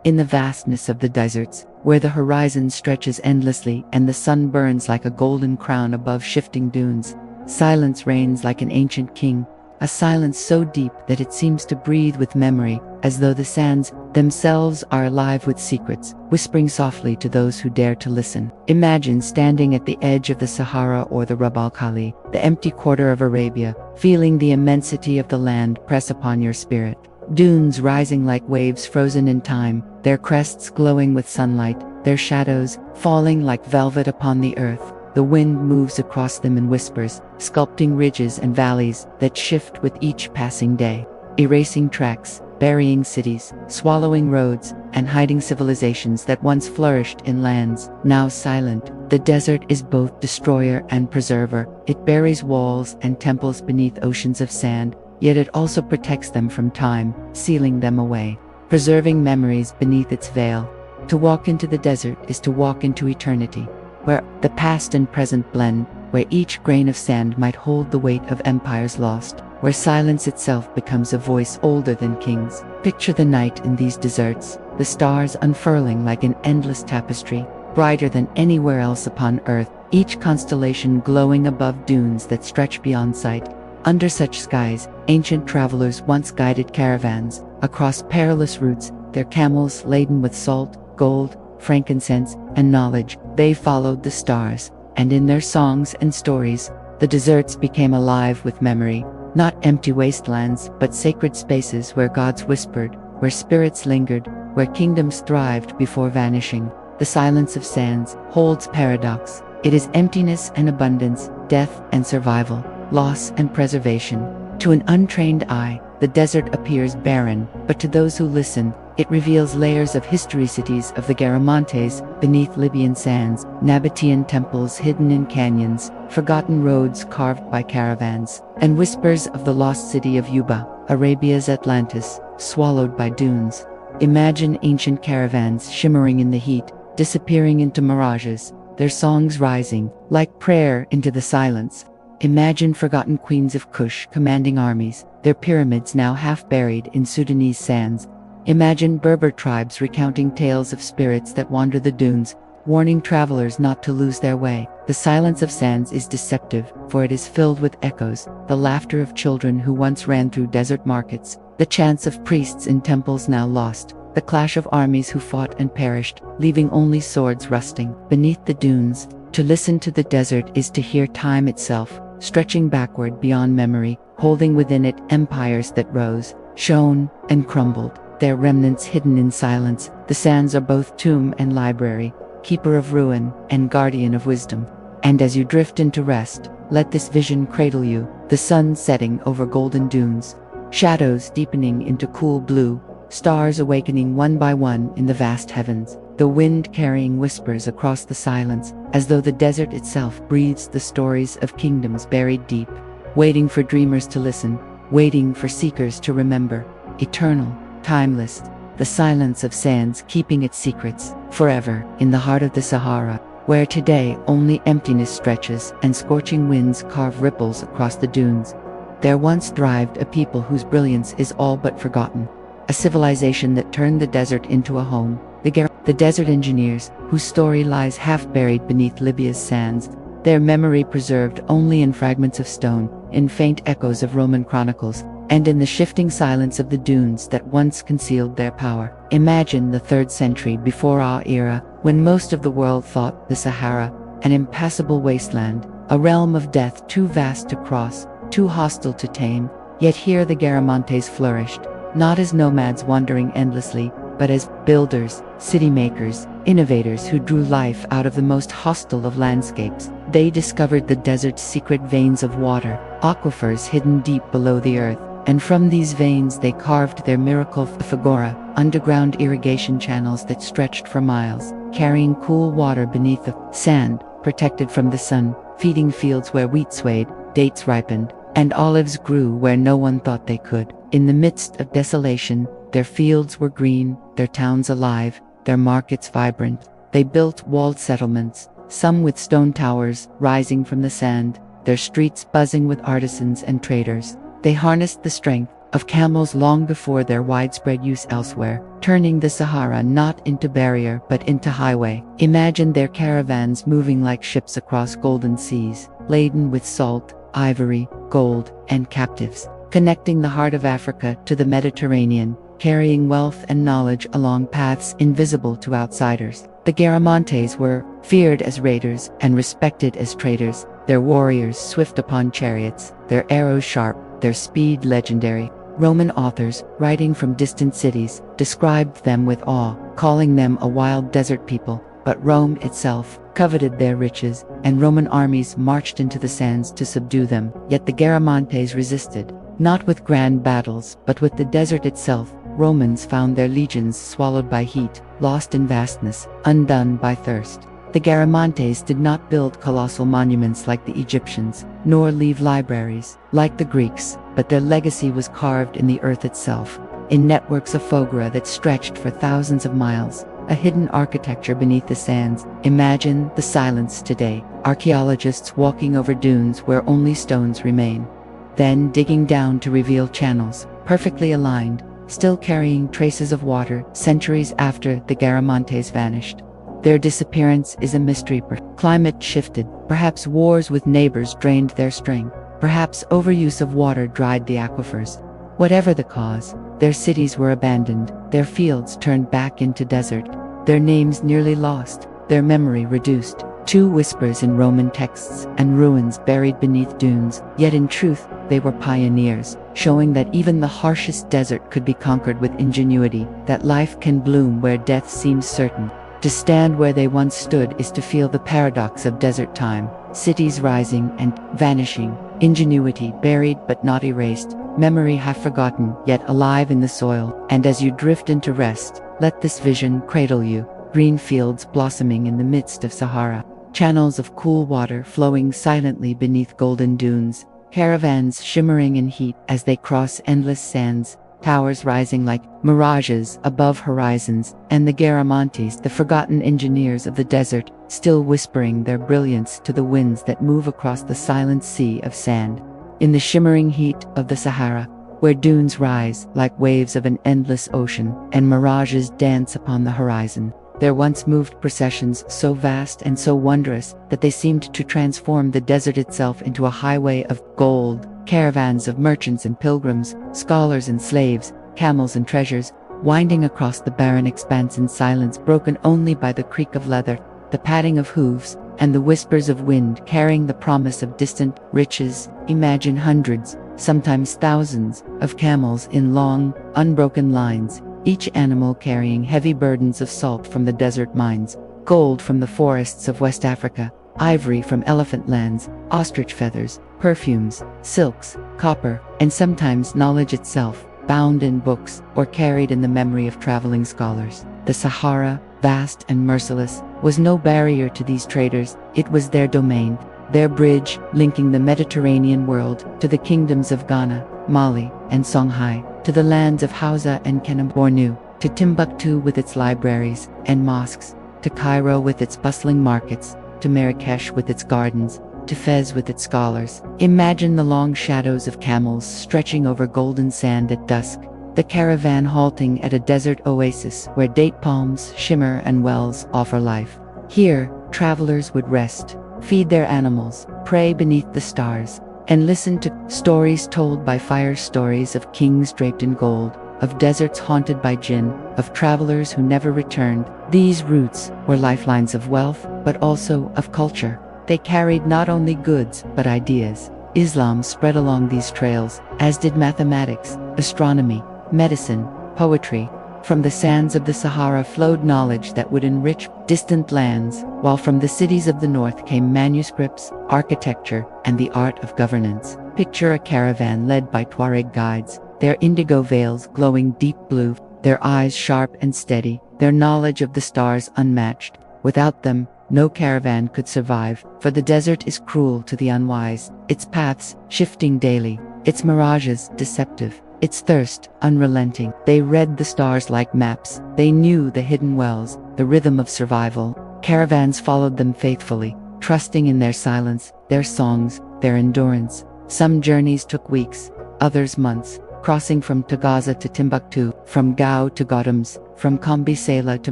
In the vastness of the deserts, where the horizon stretches endlessly and the sun burns like a golden crown above shifting dunes, silence reigns like an ancient king, a silence so deep that it seems to breathe with memory, as though the sands themselves are alive with secrets, whispering softly to those who dare to listen. Imagine standing at the edge of the Sahara or the Rub al Khali, the empty quarter of Arabia, feeling the immensity of the land press upon your spirit. Dunes rising like waves frozen in time, their crests glowing with sunlight, their shadows falling like velvet upon the earth. The wind moves across them in whispers, sculpting ridges and valleys that shift with each passing day, erasing tracks, burying cities, swallowing roads, and hiding civilizations that once flourished in lands now silent. The desert is both destroyer and preserver. It buries walls and temples beneath oceans of sand, yet it also protects them from time, sealing them away, preserving memories beneath its veil. To walk into the desert is to walk into eternity, where the past and present blend, where each grain of sand might hold the weight of empires lost, where silence itself becomes a voice older than kings. Picture the night in these deserts, the stars unfurling like an endless tapestry, brighter than anywhere else upon earth, each constellation glowing above dunes that stretch beyond sight. Under such skies, ancient travelers once guided caravans across perilous routes, their camels laden with salt, gold, frankincense, and knowledge. They followed the stars, and in their songs and stories, the deserts became alive with memory, not empty wastelands, but sacred spaces where gods whispered, where spirits lingered, where kingdoms thrived before vanishing. The silence of sands holds paradox. It is emptiness and abundance, death and survival, loss and preservation. To an untrained eye, the desert appears barren, but to those who listen, it reveals layers of history. Cities of the Garamantes beneath Libyan sands, Nabatean temples hidden in canyons, forgotten roads carved by caravans, and whispers of the lost city of Yuba, Arabia's Atlantis, swallowed by dunes. Imagine ancient caravans shimmering in the heat, disappearing into mirages, their songs rising like prayer into the silence. Imagine forgotten queens of Kush commanding armies, their pyramids now half buried in Sudanese sands. Imagine Berber tribes recounting tales of spirits that wander the dunes, warning travelers not to lose their way. The silence of sands is deceptive, for it is filled with echoes, the laughter of children who once ran through desert markets, the chants of priests in temples now lost, the clash of armies who fought and perished, leaving only swords rusting beneath the dunes. To listen to the desert is to hear time itself, stretching backward beyond memory, holding within it empires that rose, shone, and crumbled, their remnants hidden in silence. The sands are both tomb and library, keeper of ruin and guardian of wisdom. And as you drift into rest, let this vision cradle you, the sun setting over golden dunes, shadows deepening into cool blue, stars awakening one by one in the vast heavens, the wind carrying whispers across the silence, as though the desert itself breathes the stories of kingdoms buried deep, waiting for dreamers to listen, waiting for seekers to remember. Eternal, timeless, the silence of sands keeping its secrets forever in the heart of the Sahara, where today only emptiness stretches and scorching winds carve ripples across the dunes. There once thrived a people whose brilliance is all but forgotten, a civilization that turned the desert into a home. The desert engineers, whose story lies half buried beneath Libya's sands, their memory preserved only in fragments of stone, in faint echoes of Roman chronicles, and in the shifting silence of the dunes that once concealed their power. Imagine the 3rd century before our era, when most of the world thought the Sahara an impassable wasteland, a realm of death too vast to cross, too hostile to tame. Yet here the Garamantes flourished, not as nomads wandering endlessly, but as builders, city makers, innovators who drew life out of the most hostile of landscapes. They discovered the desert's secret veins of water, aquifers hidden deep below the earth, and from these veins they carved their miracle fagora, underground irrigation channels that stretched for miles, carrying cool water beneath the sand, protected from the sun, feeding fields where wheat swayed, dates ripened, and olives grew where no one thought they could. In the midst of desolation, their fields were green, their towns alive, their markets vibrant. They built walled settlements, some with stone towers rising from the sand, their streets buzzing with artisans and traders. They harnessed the strength of camels long before their widespread use elsewhere, turning the Sahara not into barrier but into highway. Imagine their caravans moving like ships across golden seas, laden with salt, ivory, gold, and captives, connecting the heart of Africa to the Mediterranean, carrying wealth and knowledge along paths invisible to outsiders. The Garamantes were feared as raiders and respected as traders, their warriors swift upon chariots, their arrows sharp, their speed legendary. Roman authors, writing from distant cities, described them with awe, calling them a wild desert people. But Rome itself coveted their riches, and Roman armies marched into the sands to subdue them. Yet the Garamantes resisted, not with grand battles, but with the desert itself. Romans found their legions swallowed by heat, lost in vastness, undone by thirst. The Garamantes did not build colossal monuments like the Egyptians, nor leave libraries like the Greeks, but their legacy was carved in the earth itself, in networks of fougera that stretched for thousands of miles, a hidden architecture beneath the sands. Imagine the silence today, archaeologists walking over dunes where only stones remain, then digging down to reveal channels, perfectly aligned, still carrying traces of water centuries after the Garamantes vanished. Their disappearance is a mystery. Climate shifted, perhaps wars with neighbors drained their strength, perhaps overuse of water dried the aquifers. Whatever the cause, their cities were abandoned, their fields turned back into desert, their names nearly lost, their memory reduced to whispers in Roman texts and ruins buried beneath dunes. Yet in truth, they were pioneers, showing that even the harshest desert could be conquered with ingenuity, that life can bloom where death seems certain. To stand where they once stood is to feel the paradox of desert time, cities rising and vanishing, ingenuity buried but not erased, memory half forgotten yet alive in the soil. And as you drift into rest, let this vision cradle you, green fields blossoming in the midst of Sahara, channels of cool water flowing silently beneath golden dunes, caravans shimmering in heat as they cross endless sands, towers rising like mirages above horizons, and the Garamantes, the forgotten engineers of the desert, still whispering their brilliance to the winds that move across the silent sea of sand. In the shimmering heat of the Sahara, where dunes rise like waves of an endless ocean, and mirages dance upon the horizon, there once moved processions so vast and so wondrous that they seemed to transform the desert itself into a highway of gold. Caravans of merchants and pilgrims, scholars and slaves, camels and treasures, winding across the barren expanse in silence broken only by the creak of leather, the padding of hooves, and the whispers of wind carrying the promise of distant riches. Imagine hundreds, sometimes thousands, of camels in long, unbroken lines, each animal carrying heavy burdens of salt from the desert mines, gold from the forests of West Africa, ivory from elephant lands, ostrich feathers, perfumes, silks, copper, and sometimes knowledge itself, bound in books or carried in the memory of traveling scholars. The Sahara, vast and merciless, was no barrier to these traders. It was their domain, their bridge linking the Mediterranean world to the kingdoms of Ghana, Mali, and Songhai, to the lands of Hausa and Bornu, to Timbuktu with its libraries and mosques, to Cairo with its bustling markets, to Marrakesh with its gardens, to Fez with its scholars. Imagine the long shadows of camels stretching over golden sand at dusk, the caravan halting at a desert oasis where date palms shimmer and wells offer life. Here, travelers would rest, feed their animals, pray beneath the stars, and listen to stories told by fire, stories of kings draped in gold, of deserts haunted by jinn, of travelers who never returned. These routes were lifelines of wealth, but also of culture. They carried not only goods, but ideas. Islam spread along these trails, as did mathematics, astronomy, medicine, poetry. From the sands of the Sahara flowed knowledge that would enrich distant lands, while from the cities of the north came manuscripts, architecture, and the art of governance. Picture a caravan led by Tuareg guides, their indigo veils glowing deep blue, their eyes sharp and steady, their knowledge of the stars unmatched. Without them, no caravan could survive, for the desert is cruel to the unwise, its paths shifting daily, its mirages deceptive, its thirst unrelenting. They read the stars like maps, they knew the hidden wells, the rhythm of survival. Caravans followed them faithfully, trusting in their silence, their songs, their endurance. Some journeys took weeks, others months, crossing from Tagaza to Timbuktu, from Gao to Gotams, from Kambisela to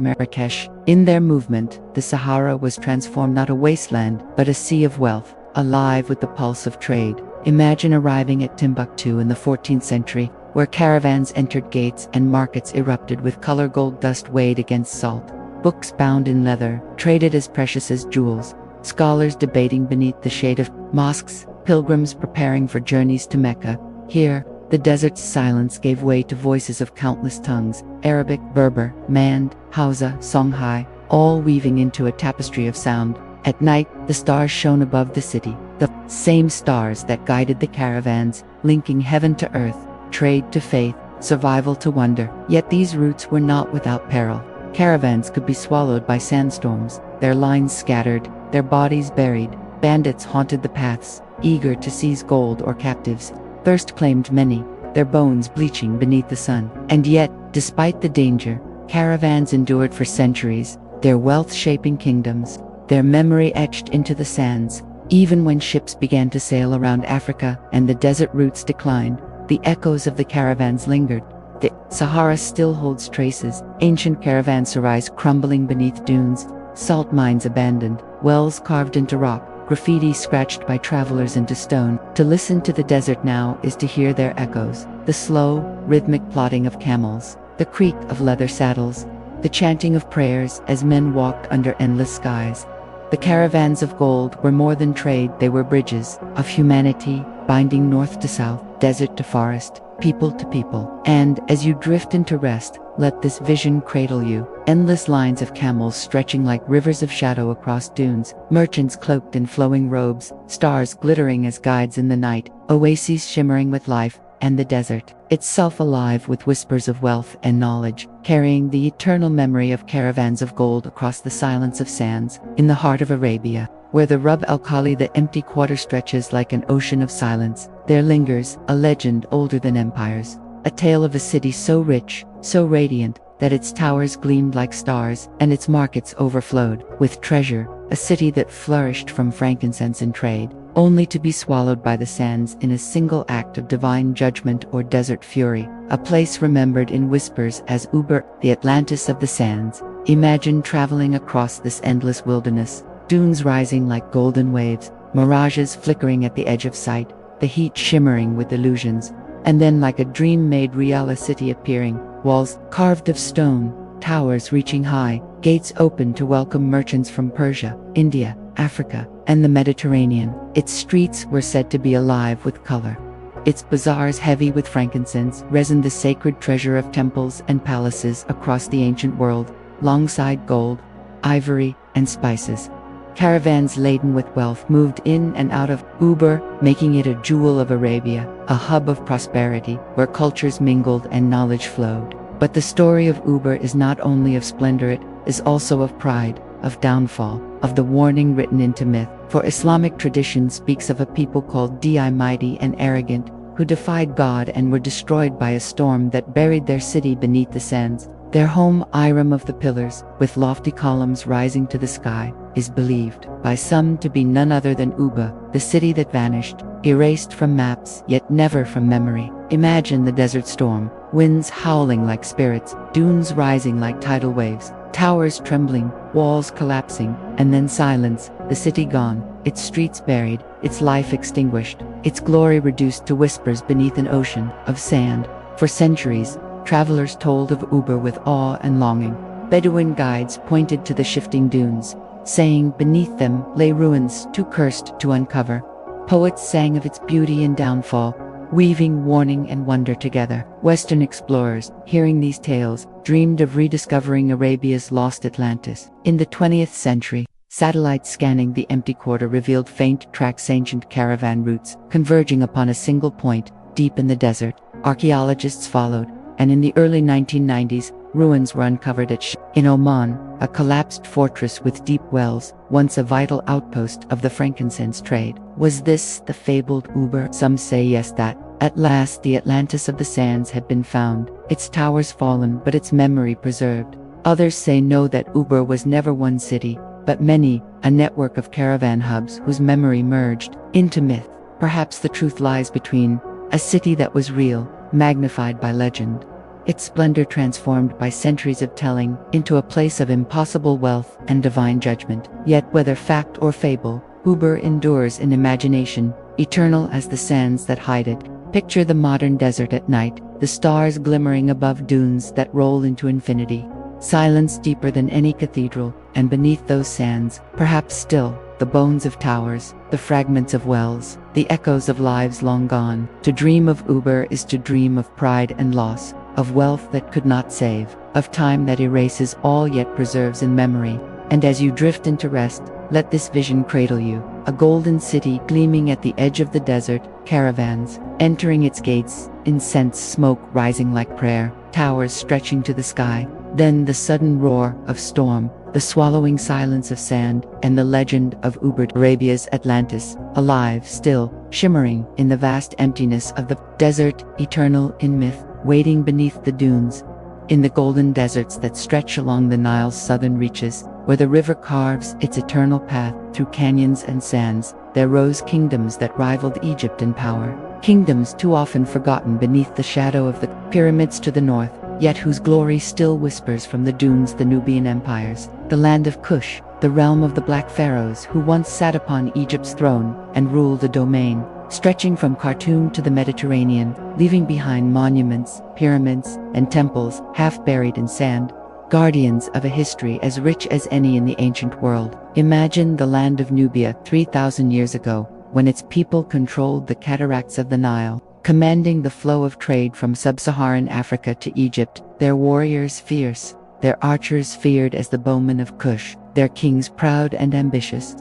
Marrakesh. In their movement, the Sahara was transformed not a wasteland, but a sea of wealth, alive with the pulse of trade. Imagine arriving at Timbuktu in the 14th century, where caravans entered gates and markets erupted with color gold dust weighed against salt, books bound in leather, traded as precious as jewels, scholars debating beneath the shade of mosques, pilgrims preparing for journeys to Mecca. Here, the desert's silence gave way to voices of countless tongues, Arabic, Berber, Mand, Hausa, Songhai, all weaving into a tapestry of sound. At night, the stars shone above the city, the same stars that guided the caravans, linking heaven to earth, trade to faith, survival to wonder. Yet these routes were not without peril. Caravans could be swallowed by sandstorms, their lines scattered, their bodies buried. Bandits haunted the paths, eager to seize gold or captives. Thirst claimed many, their bones bleaching beneath the sun. And yet, despite the danger, caravans endured for centuries, their wealth shaping kingdoms, their memory etched into the sands. Even when ships began to sail around Africa and the desert routes declined, the echoes of the caravans lingered. The Sahara still holds traces, ancient caravanserais crumbling beneath dunes, salt mines abandoned, wells carved into rock, graffiti scratched by travelers into stone. To listen to the desert now is to hear their echoes, the slow, rhythmic plodding of camels, the creak of leather saddles, the chanting of prayers as men walked under endless skies. The caravans of gold were more than trade, they were bridges of humanity, binding north to south, desert to forest, people to people. And as you drift into rest, let this vision cradle you. Endless lines of camels stretching like rivers of shadow across dunes, merchants cloaked in flowing robes, stars glittering as guides in the night, oases shimmering with life, and the desert, itself alive with whispers of wealth and knowledge, carrying the eternal memory of caravans of gold across the silence of sands. In the heart of Arabia, where the Rub al-Khali, the empty quarter, stretches like an ocean of silence, there lingers a legend older than empires, a tale of a city so rich, so radiant, that its towers gleamed like stars and its markets overflowed with treasure, a city that flourished from frankincense and trade, only to be swallowed by the sands in a single act of divine judgment or desert fury. A place remembered in whispers as Uber, the Atlantis of the sands. Imagine traveling across this endless wilderness, dunes rising like golden waves, mirages flickering at the edge of sight, the heat shimmering with illusions, and then like a dream made real, a city appearing, walls carved of stone, towers reaching high, gates open to welcome merchants from Persia, India, Africa, and the Mediterranean. Its streets were said to be alive with color, its bazaars heavy with frankincense, resin, the sacred treasure of temples and palaces across the ancient world, alongside gold, ivory, and spices. Caravans laden with wealth moved in and out of Uber, making it a jewel of Arabia, a hub of prosperity where cultures mingled and knowledge flowed. But the story of Uber is not only of splendor, it is also of pride, of downfall, of the warning written into myth. For Islamic tradition speaks of a people called Di, mighty and arrogant, who defied God and were destroyed by a storm that buried their city beneath the sands. Their home, Iram of the Pillars, with lofty columns rising to the sky, is believed by some to be none other than Uba, the city that vanished, erased from maps, yet never from memory. Imagine the desert storm, winds howling like spirits, dunes rising like tidal waves, towers trembling, walls collapsing, and then silence, the city gone, its streets buried, its life extinguished, its glory reduced to whispers beneath an ocean of sand. For centuries, travelers told of Uber with awe and longing. Bedouin guides pointed to the shifting dunes, saying beneath them lay ruins too cursed to uncover. Poets sang of its beauty and downfall, weaving warning and wonder together. Western explorers, hearing these tales, dreamed of rediscovering Arabia's lost Atlantis. In the 20th century, satellites scanning the empty quarter revealed faint tracks, ancient caravan routes, converging upon a single point, deep in the desert. Archaeologists followed, and in the early 1990s, ruins were uncovered at in Oman, a collapsed fortress with deep wells, once a vital outpost of the frankincense trade. Was this the fabled Uber? Some say yes, that at last the Atlantis of the sands had been found, its towers fallen but its memory preserved. Others say no, that Uber was never one city, but many, a network of caravan hubs whose memory merged into myth. Perhaps the truth lies between a city that was real, magnified by legend. Its splendor transformed by centuries of telling into a place of impossible wealth and divine judgment. Yet whether fact or fable, Uber endures in imagination, eternal as the sands that hide it. Picture the modern desert at night, the stars glimmering above dunes that roll into infinity. Silence deeper than any cathedral, and beneath those sands, perhaps still, the bones of towers, the fragments of wells, the echoes of lives long gone. To dream of Uber is to dream of pride and loss, of wealth that could not save, of time that erases all yet preserves in memory. And as you drift into rest, let this vision cradle you, a golden city gleaming at the edge of the desert, caravans entering its gates, incense smoke rising like prayer, towers stretching to the sky. Then the sudden roar of storm, the swallowing silence of sand, and the legend of Uber, Arabia's Atlantis, alive still, shimmering in the vast emptiness of the desert, eternal in myth, waiting beneath the dunes. In the golden deserts that stretch along the Nile's southern reaches, where the river carves its eternal path through canyons and sands, there rose kingdoms that rivaled Egypt in power. Kingdoms too often forgotten beneath the shadow of the pyramids to the north, yet whose glory still whispers from the dunes. The Nubian empires, the land of Kush, the realm of the Black Pharaohs who once sat upon Egypt's throne and ruled a domain stretching from Khartoum to the Mediterranean, leaving behind monuments, pyramids, and temples half buried in sand, guardians of a history as rich as any in the ancient world. Imagine the land of Nubia 3,000 years ago, when its people controlled the cataracts of the Nile, commanding the flow of trade from sub-Saharan Africa to Egypt, their warriors fierce, their archers feared as the bowmen of Kush, their kings proud and ambitious.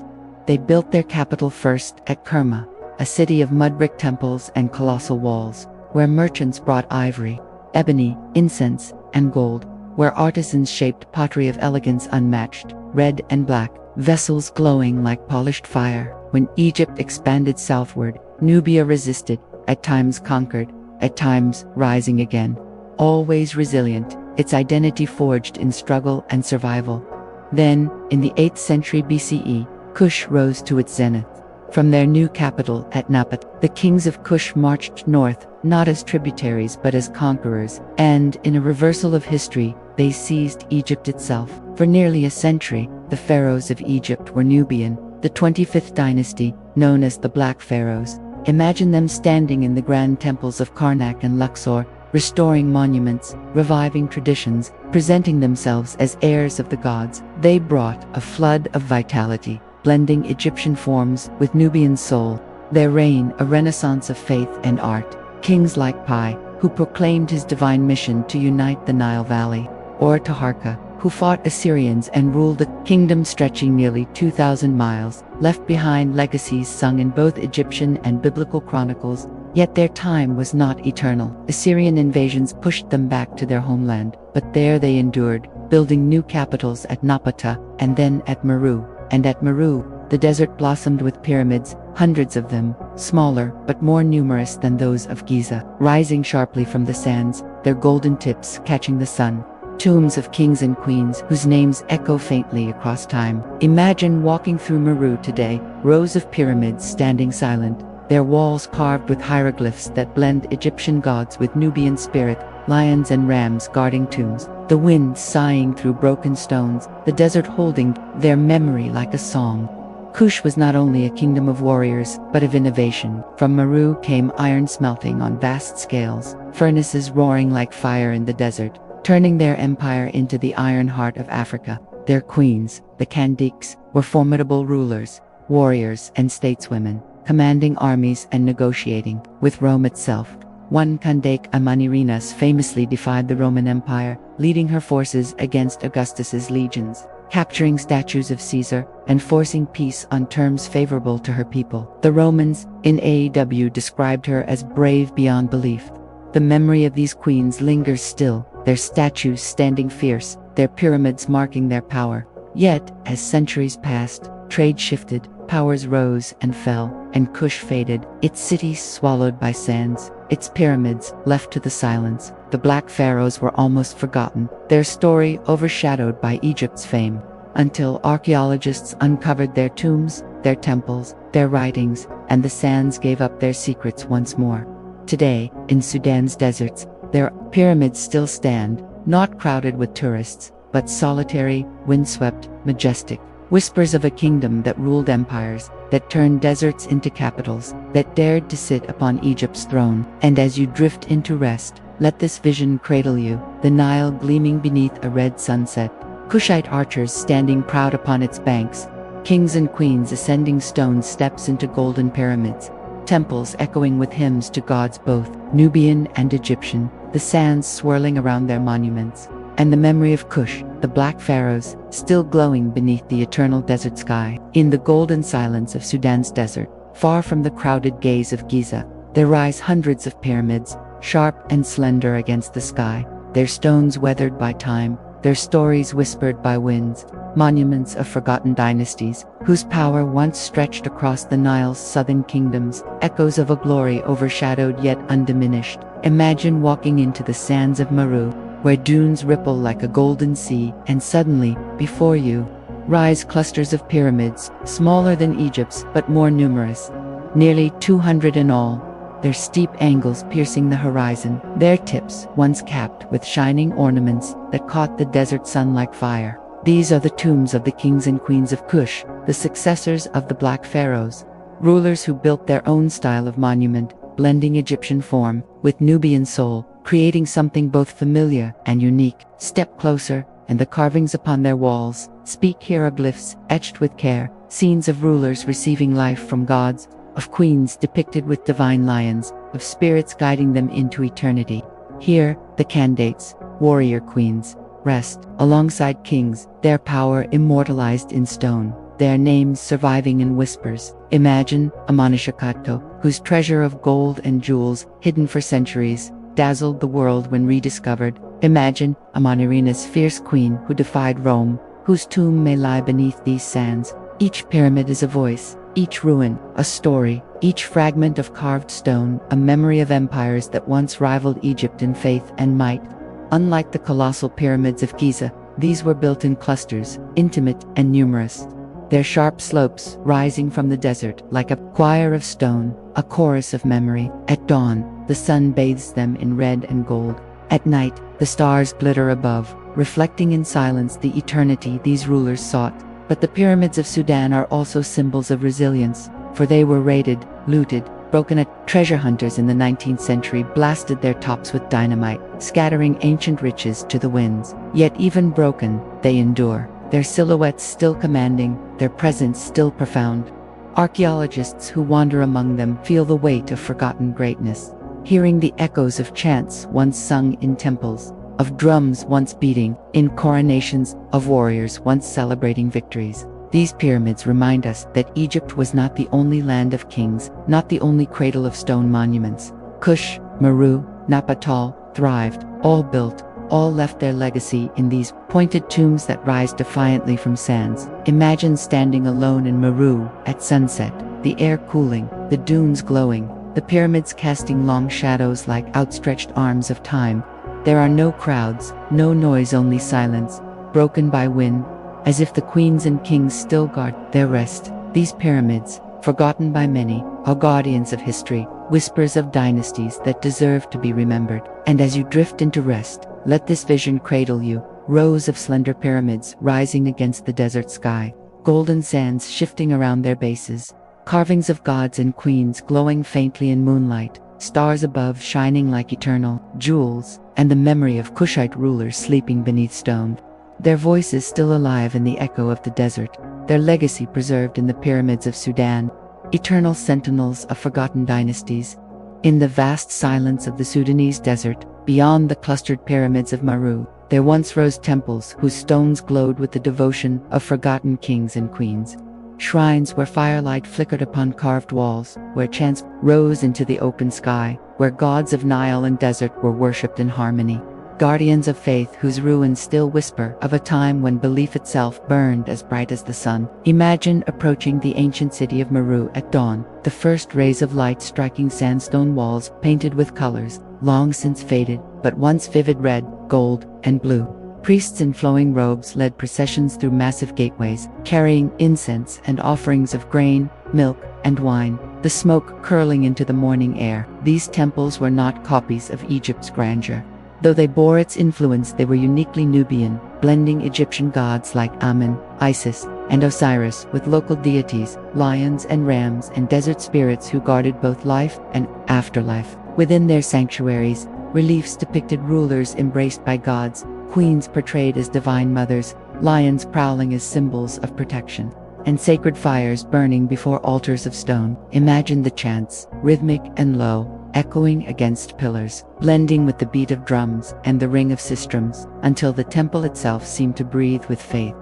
They built their capital first at Kerma, a city of mud-brick temples and colossal walls, where merchants brought ivory, ebony, incense, and gold, where artisans shaped pottery of elegance unmatched, red and black, vessels glowing like polished fire. When Egypt expanded southward, Nubia resisted, at times conquered, at times rising again. Always resilient, its identity forged in struggle and survival. Then, in the 8th century BCE, Kush rose to its zenith. From their new capital at Napat, the kings of Kush marched north, not as tributaries but as conquerors, and, in a reversal of history, they seized Egypt itself. For nearly a century, the pharaohs of Egypt were Nubian, the 25th dynasty, known as the Black Pharaohs. Imagine them standing in the grand temples of Karnak and Luxor, restoring monuments, reviving traditions, presenting themselves as heirs of the gods. They brought a flood of vitality, blending Egyptian forms with Nubian soul. Their reign a renaissance of faith and art. Kings like Pi, who proclaimed his divine mission to unite the Nile Valley, or Taharka, who fought Assyrians and ruled a kingdom stretching nearly 2,000 miles, left behind legacies sung in both Egyptian and biblical chronicles. Yet their time was not eternal. Assyrian invasions pushed them back to their homeland, but there they endured, building new capitals at Napata and then at Meru. And at Meru, the desert blossomed with pyramids, hundreds of them, smaller but more numerous than those of Giza, rising sharply from the sands, their golden tips catching the sun. Tombs of kings and queens whose names echo faintly across time. Imagine walking through Meru today, rows of pyramids standing silent, their walls carved with hieroglyphs that blend Egyptian gods with Nubian spirit, lions and rams guarding tombs, the wind sighing through broken stones, the desert holding their memory like a song. Kush was not only a kingdom of warriors, but of innovation. From Meru came iron smelting on vast scales, furnaces roaring like fire in the desert, turning their empire into the iron heart of Africa. Their queens, the Kandiks, were formidable rulers, warriors and stateswomen, commanding armies and negotiating with Rome itself. One Kandake Amanirinas famously defied the Roman Empire, leading her forces against Augustus's legions, capturing statues of Caesar and forcing peace on terms favorable to her people. The Romans, in AEW, described her as brave beyond belief. The memory of these queens lingers still, their statues standing fierce, their pyramids marking their power. Yet, as centuries passed, trade shifted, powers rose and fell, and Kush faded, its cities swallowed by sands, its pyramids left to the silence. The Black Pharaohs were almost forgotten, their story overshadowed by Egypt's fame, until archaeologists uncovered their tombs, their temples, their writings, and the sands gave up their secrets once more. Today, in Sudan's deserts, their pyramids still stand, not crowded with tourists, but solitary, windswept, majestic. Whispers of a kingdom that ruled empires, that turned deserts into capitals, that dared to sit upon Egypt's throne. And as you drift into rest, let this vision cradle you, the Nile gleaming beneath a red sunset, Kushite archers standing proud upon its banks, kings and queens ascending stone steps into golden pyramids, temples echoing with hymns to gods both Nubian and Egyptian, the sands swirling around their monuments, and the memory of Kush, the black pharaohs, still glowing beneath the eternal desert sky. In the golden silence of Sudan's desert, far from the crowded gaze of Giza, there rise hundreds of pyramids, sharp and slender against the sky, their stones weathered by time, their stories whispered by winds, monuments of forgotten dynasties, whose power once stretched across the Nile's southern kingdoms, echoes of a glory overshadowed yet undiminished. Imagine walking into the sands of Meru, where dunes ripple like a golden sea, and suddenly, before you, rise clusters of pyramids, smaller than Egypt's but more numerous, nearly 200 in all, their steep angles piercing the horizon, their tips once capped with shining ornaments that caught the desert sun like fire. These are the tombs of the kings and queens of Kush, the successors of the Black Pharaohs, rulers who built their own style of monument, blending Egyptian form with Nubian soul, creating something both familiar and unique. Step closer, and the carvings upon their walls speak hieroglyphs etched with care, scenes of rulers receiving life from gods, of queens depicted with divine lions, of spirits guiding them into eternity. Here, the candidates, warrior queens, rest alongside kings, their power immortalized in stone, their names surviving in whispers. Imagine Amanishakato, whose treasure of gold and jewels, hidden for centuries, dazzled the world when rediscovered. Imagine Amanirina's fierce queen who defied Rome, whose tomb may lie beneath these sands. Each pyramid is a voice, each ruin a story, each fragment of carved stone a memory of empires that once rivaled Egypt in faith and might. Unlike the colossal pyramids of Giza, these were built in clusters, intimate and numerous, their sharp slopes rising from the desert like a choir of stone, a chorus of memory. At dawn, the sun bathes them in red and gold. At night, the stars glitter above, reflecting in silence the eternity these rulers sought. But the pyramids of Sudan are also symbols of resilience, for they were raided, looted, broken at. Treasure hunters in the 19th century blasted their tops with dynamite, scattering ancient riches to the winds. Yet even broken, they endure, their silhouettes still commanding, their presence still profound. Archaeologists who wander among them feel the weight of forgotten greatness, hearing the echoes of chants once sung in temples, of drums once beating in coronations, of warriors once celebrating victories. These pyramids remind us that Egypt was not the only land of kings, not the only cradle of stone monuments. Kush, Meru, Napatal thrived, all built, all left their legacy in these pointed tombs that rise defiantly from sands. Imagine standing alone in Meru at sunset, the air cooling, the dunes glowing, the pyramids casting long shadows like outstretched arms of time. There are no crowds, no noise, only silence, broken by wind, as if the queens and kings still guard their rest. These pyramids, forgotten by many, are guardians of history, whispers of dynasties that deserve to be remembered. And as you drift into rest, let this vision cradle you, rows of slender pyramids rising against the desert sky, golden sands shifting around their bases, carvings of gods and queens glowing faintly in moonlight, stars above shining like eternal jewels, and the memory of Kushite rulers sleeping beneath stone, their voices still alive in the echo of the desert, their legacy preserved in the pyramids of Sudan, eternal sentinels of forgotten dynasties. In the vast silence of the Sudanese desert, beyond the clustered pyramids of Meru, there once rose temples whose stones glowed with the devotion of forgotten kings and queens. Shrines where firelight flickered upon carved walls, where chants rose into the open sky, where gods of Nile and desert were worshipped in harmony. Guardians of faith whose ruins still whisper of a time when belief itself burned as bright as the sun. Imagine approaching the ancient city of Meru at dawn, the first rays of light striking sandstone walls painted with colors long since faded, but once vivid: red, gold, and blue. Priests in flowing robes led processions through massive gateways, carrying incense and offerings of grain, milk, and wine, the smoke curling into the morning air. These temples were not copies of Egypt's grandeur. Though they bore its influence, they were uniquely Nubian, blending Egyptian gods like Amun, Isis, and Osiris with local deities, lions and rams, and desert spirits who guarded both life and afterlife. Within their sanctuaries, reliefs depicted rulers embraced by gods, queens portrayed as divine mothers, lions prowling as symbols of protection, and sacred fires burning before altars of stone. Imagine the chants, rhythmic and low, echoing against pillars, blending with the beat of drums and the ring of sistrums, until the temple itself seemed to breathe with faith.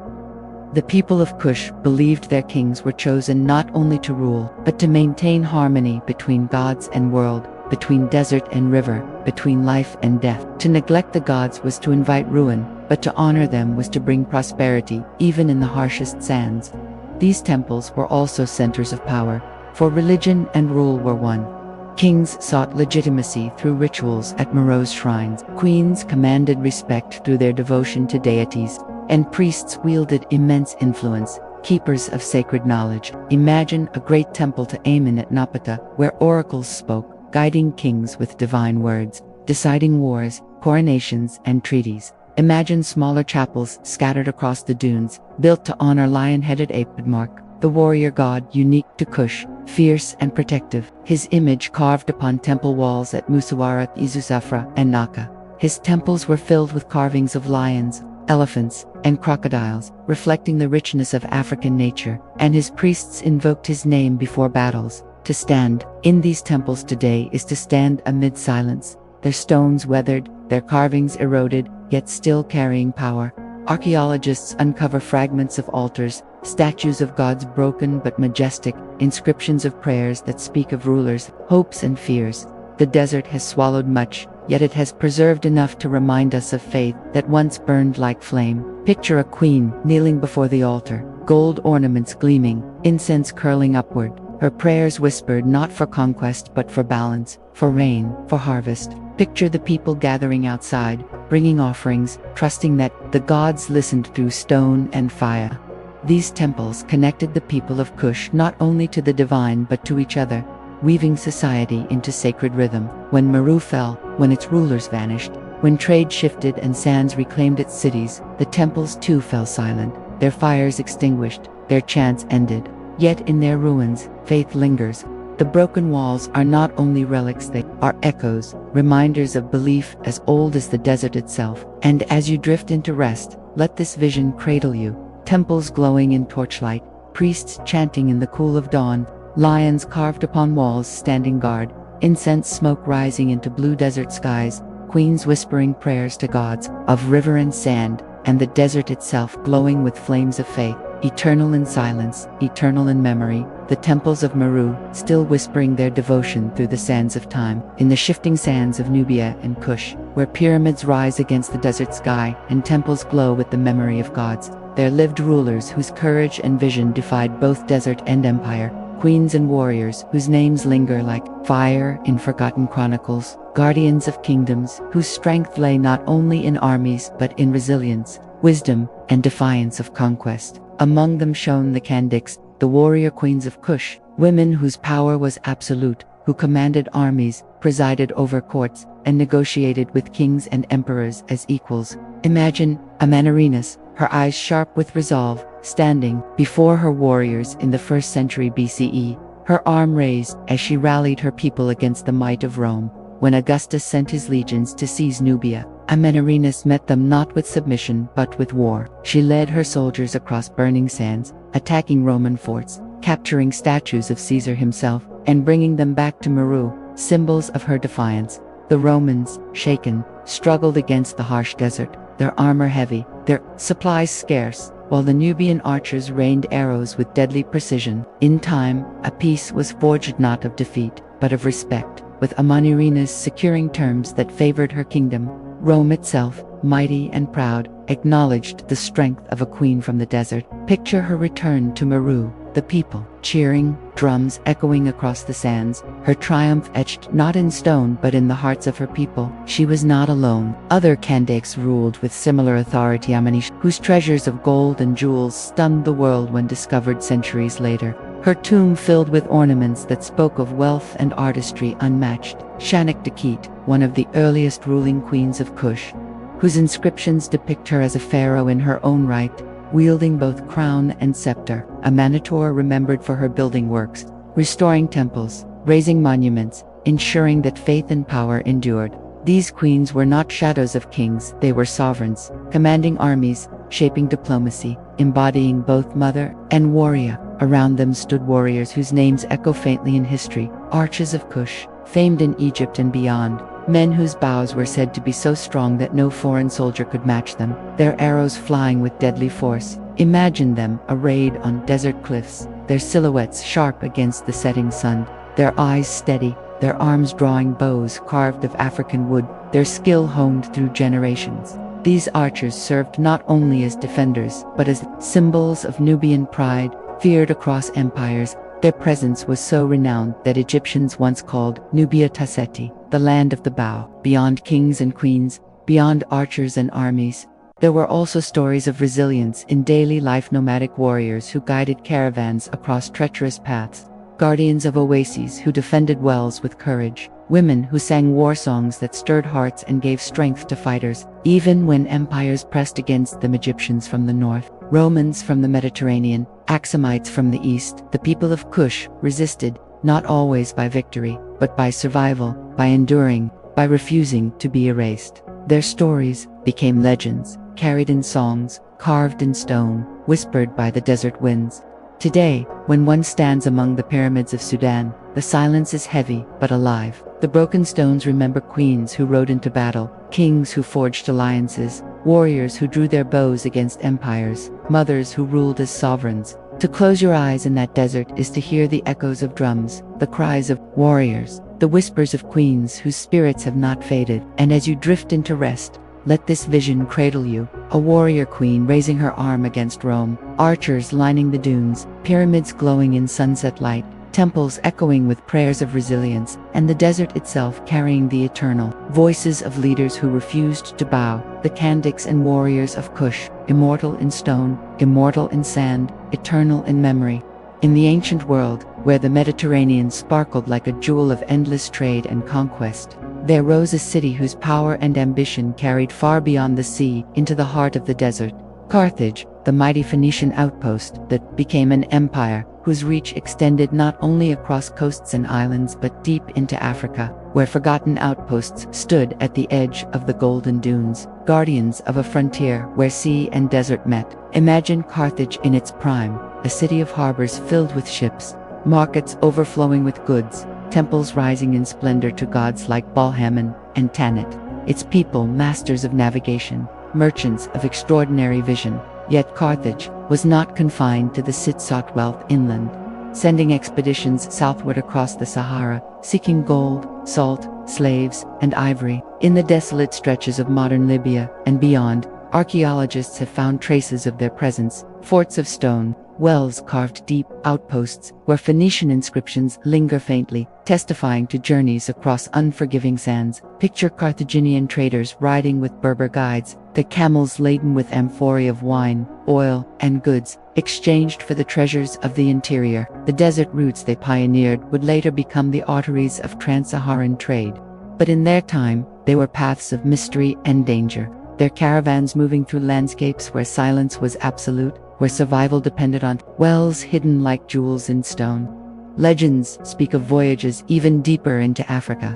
The people of Kush believed their kings were chosen not only to rule, but to maintain harmony between gods and world, between desert and river, between life and death. To neglect the gods was to invite ruin, but to honor them was to bring prosperity, even in the harshest sands. These temples were also centers of power, for religion and rule were one. Kings sought legitimacy through rituals at Mero's shrines, queens commanded respect through their devotion to deities, and priests wielded immense influence, keepers of sacred knowledge. Imagine a great temple to Amun at Napata, where oracles spoke, guiding kings with divine words, deciding wars, coronations, and treaties. Imagine smaller chapels scattered across the dunes, built to honor lion-headed Apidmark, the warrior god unique to Kush, fierce and protective, his image carved upon temple walls at Musawara, Izusafra, and Naka. His temples were filled with carvings of lions, elephants, and crocodiles, reflecting the richness of African nature, and his priests invoked his name before battles. To stand in these temples today is to stand amid silence, their stones weathered, their carvings eroded, yet still carrying power. Archaeologists uncover fragments of altars, statues of gods broken but majestic, inscriptions of prayers that speak of rulers, hopes and fears. The desert has swallowed much, yet it has preserved enough to remind us of faith that once burned like flame. Picture a queen kneeling before the altar, gold ornaments gleaming, incense curling upward, her prayers whispered not for conquest but for balance, for rain, for harvest. Picture the people gathering outside, bringing offerings, trusting that the gods listened through stone and fire. These temples connected the people of Kush not only to the divine but to each other, weaving society into sacred rhythm. When Meru fell, when its rulers vanished, when trade shifted and sands reclaimed its cities, the temples too fell silent, their fires extinguished, their chants ended. Yet in their ruins, faith lingers. The broken walls are not only relics, they are echoes, reminders of belief as old as the desert itself. And as you drift into rest, let this vision cradle you. Temples glowing in torchlight, priests chanting in the cool of dawn, lions carved upon walls standing guard, incense smoke rising into blue desert skies, queens whispering prayers to gods of river and sand, and the desert itself glowing with flames of faith. Eternal in silence, eternal in memory, the temples of Meru, still whispering their devotion through the sands of time. In the shifting sands of Nubia and Kush, where pyramids rise against the desert sky and temples glow with the memory of gods, there lived rulers whose courage and vision defied both desert and empire, queens and warriors whose names linger like fire in forgotten chronicles, guardians of kingdoms whose strength lay not only in armies but in resilience, wisdom, and defiance of conquest. Among them shone the Kandiks, the warrior queens of Kush, women whose power was absolute, who commanded armies, presided over courts, and negotiated with kings and emperors as equals. Imagine Amanirenas, her eyes sharp with resolve, standing before her warriors in the 1st century BCE, her arm raised as she rallied her people against the might of Rome. When Augustus sent his legions to seize Nubia, Amanirenas met them not with submission but with war. She led her soldiers across burning sands, attacking Roman forts, capturing statues of Caesar himself, and bringing them back to Meru, symbols of her defiance. The Romans, shaken, struggled against the harsh desert, their armor heavy, their supplies scarce, while the Nubian archers rained arrows with deadly precision. In time, a peace was forged not of defeat, but of respect, with Amanirenas securing terms that favored her kingdom. Rome itself, mighty and proud, acknowledged the strength of a queen from the desert. Picture her return to Meru, the people cheering, drums echoing across the sands, her triumph etched not in stone but in the hearts of her people. She was not alone. Other Kandiks ruled with similar authority. Amanish, whose treasures of gold and jewels stunned the world when discovered centuries later. her tomb filled with ornaments that spoke of wealth and artistry unmatched. Shanaktakhet, one of the earliest ruling queens of Kush, whose inscriptions depict her as a pharaoh in her own right, wielding both crown and scepter. Amanator remembered for her building works, restoring temples, raising monuments, ensuring that faith and power endured. These queens were not shadows of kings, they were sovereigns, commanding armies, shaping diplomacy, embodying both mother and warrior. Around them stood warriors whose names echo faintly in history, archers of Kush, famed in Egypt and beyond, men whose bows were said to be so strong that no foreign soldier could match them, their arrows flying with deadly force. Imagine them arrayed on desert cliffs, their silhouettes sharp against the setting sun, their eyes steady, their arms drawing bows carved of African wood, their skill honed through generations. These archers served not only as defenders, but as symbols of Nubian pride, feared across empires. Their presence was so renowned that Egyptians once called Nubia Tasseti, the land of the bow. Beyond kings and queens, beyond archers and armies, there were also stories of resilience in daily life. Nomadic warriors who guided caravans across treacherous paths, guardians of oases who defended wells with courage, women who sang war songs that stirred hearts and gave strength to fighters. Even when empires pressed against them, Egyptians from the north, Romans from the Mediterranean, Axumites from the east, the people of Kush resisted, not always by victory, but by survival, by enduring, by refusing to be erased. Their stories became legends, carried in songs, carved in stone, whispered by the desert winds. Today, when one stands among the pyramids of Sudan, the silence is heavy but alive. The broken stones remember queens who rode into battle, kings who forged alliances, warriors who drew their bows against empires, mothers who ruled as sovereigns. To close your eyes in that desert is to hear the echoes of drums, the cries of warriors, the whispers of queens whose spirits have not faded. And as you drift into rest, let this vision cradle you, a warrior queen raising her arm against Rome, archers lining the dunes, pyramids glowing in sunset light, temples echoing with prayers of resilience, and the desert itself carrying the eternal voices of leaders who refused to bow, the Kandiks and warriors of Kush, immortal in stone, immortal in sand, eternal in memory. In the ancient world, where the Mediterranean sparkled like a jewel of endless trade and conquest, there rose a city whose power and ambition carried far beyond the sea into the heart of the desert. Carthage, the mighty Phoenician outpost that became an empire whose reach extended not only across coasts and islands but deep into Africa, where forgotten outposts stood at the edge of the golden dunes, guardians of a frontier where sea and desert met. Imagine Carthage in its prime, a city of harbors filled with ships, markets overflowing with goods, temples rising in splendor to gods like Balhaman and Tanit, its people masters of navigation, merchants of extraordinary vision. Yet Carthage was not confined to the sought wealth inland, sending expeditions southward across the Sahara, seeking gold, salt, slaves, and ivory. In the desolate stretches of modern Libya and beyond, archaeologists have found traces of their presence, forts of stone, wells carved deep, outposts where Phoenician inscriptions linger faintly, testifying to journeys across unforgiving sands. Picture Carthaginian traders riding with Berber guides, their camels laden with amphorae of wine, oil, and goods, exchanged for the treasures of the interior. The desert routes they pioneered would later become the arteries of trans-Saharan trade. But in their time, they were paths of mystery and danger, their caravans moving through landscapes where silence was absolute, where survival depended on wells hidden like jewels in stone. Legends speak of voyages even deeper into Africa,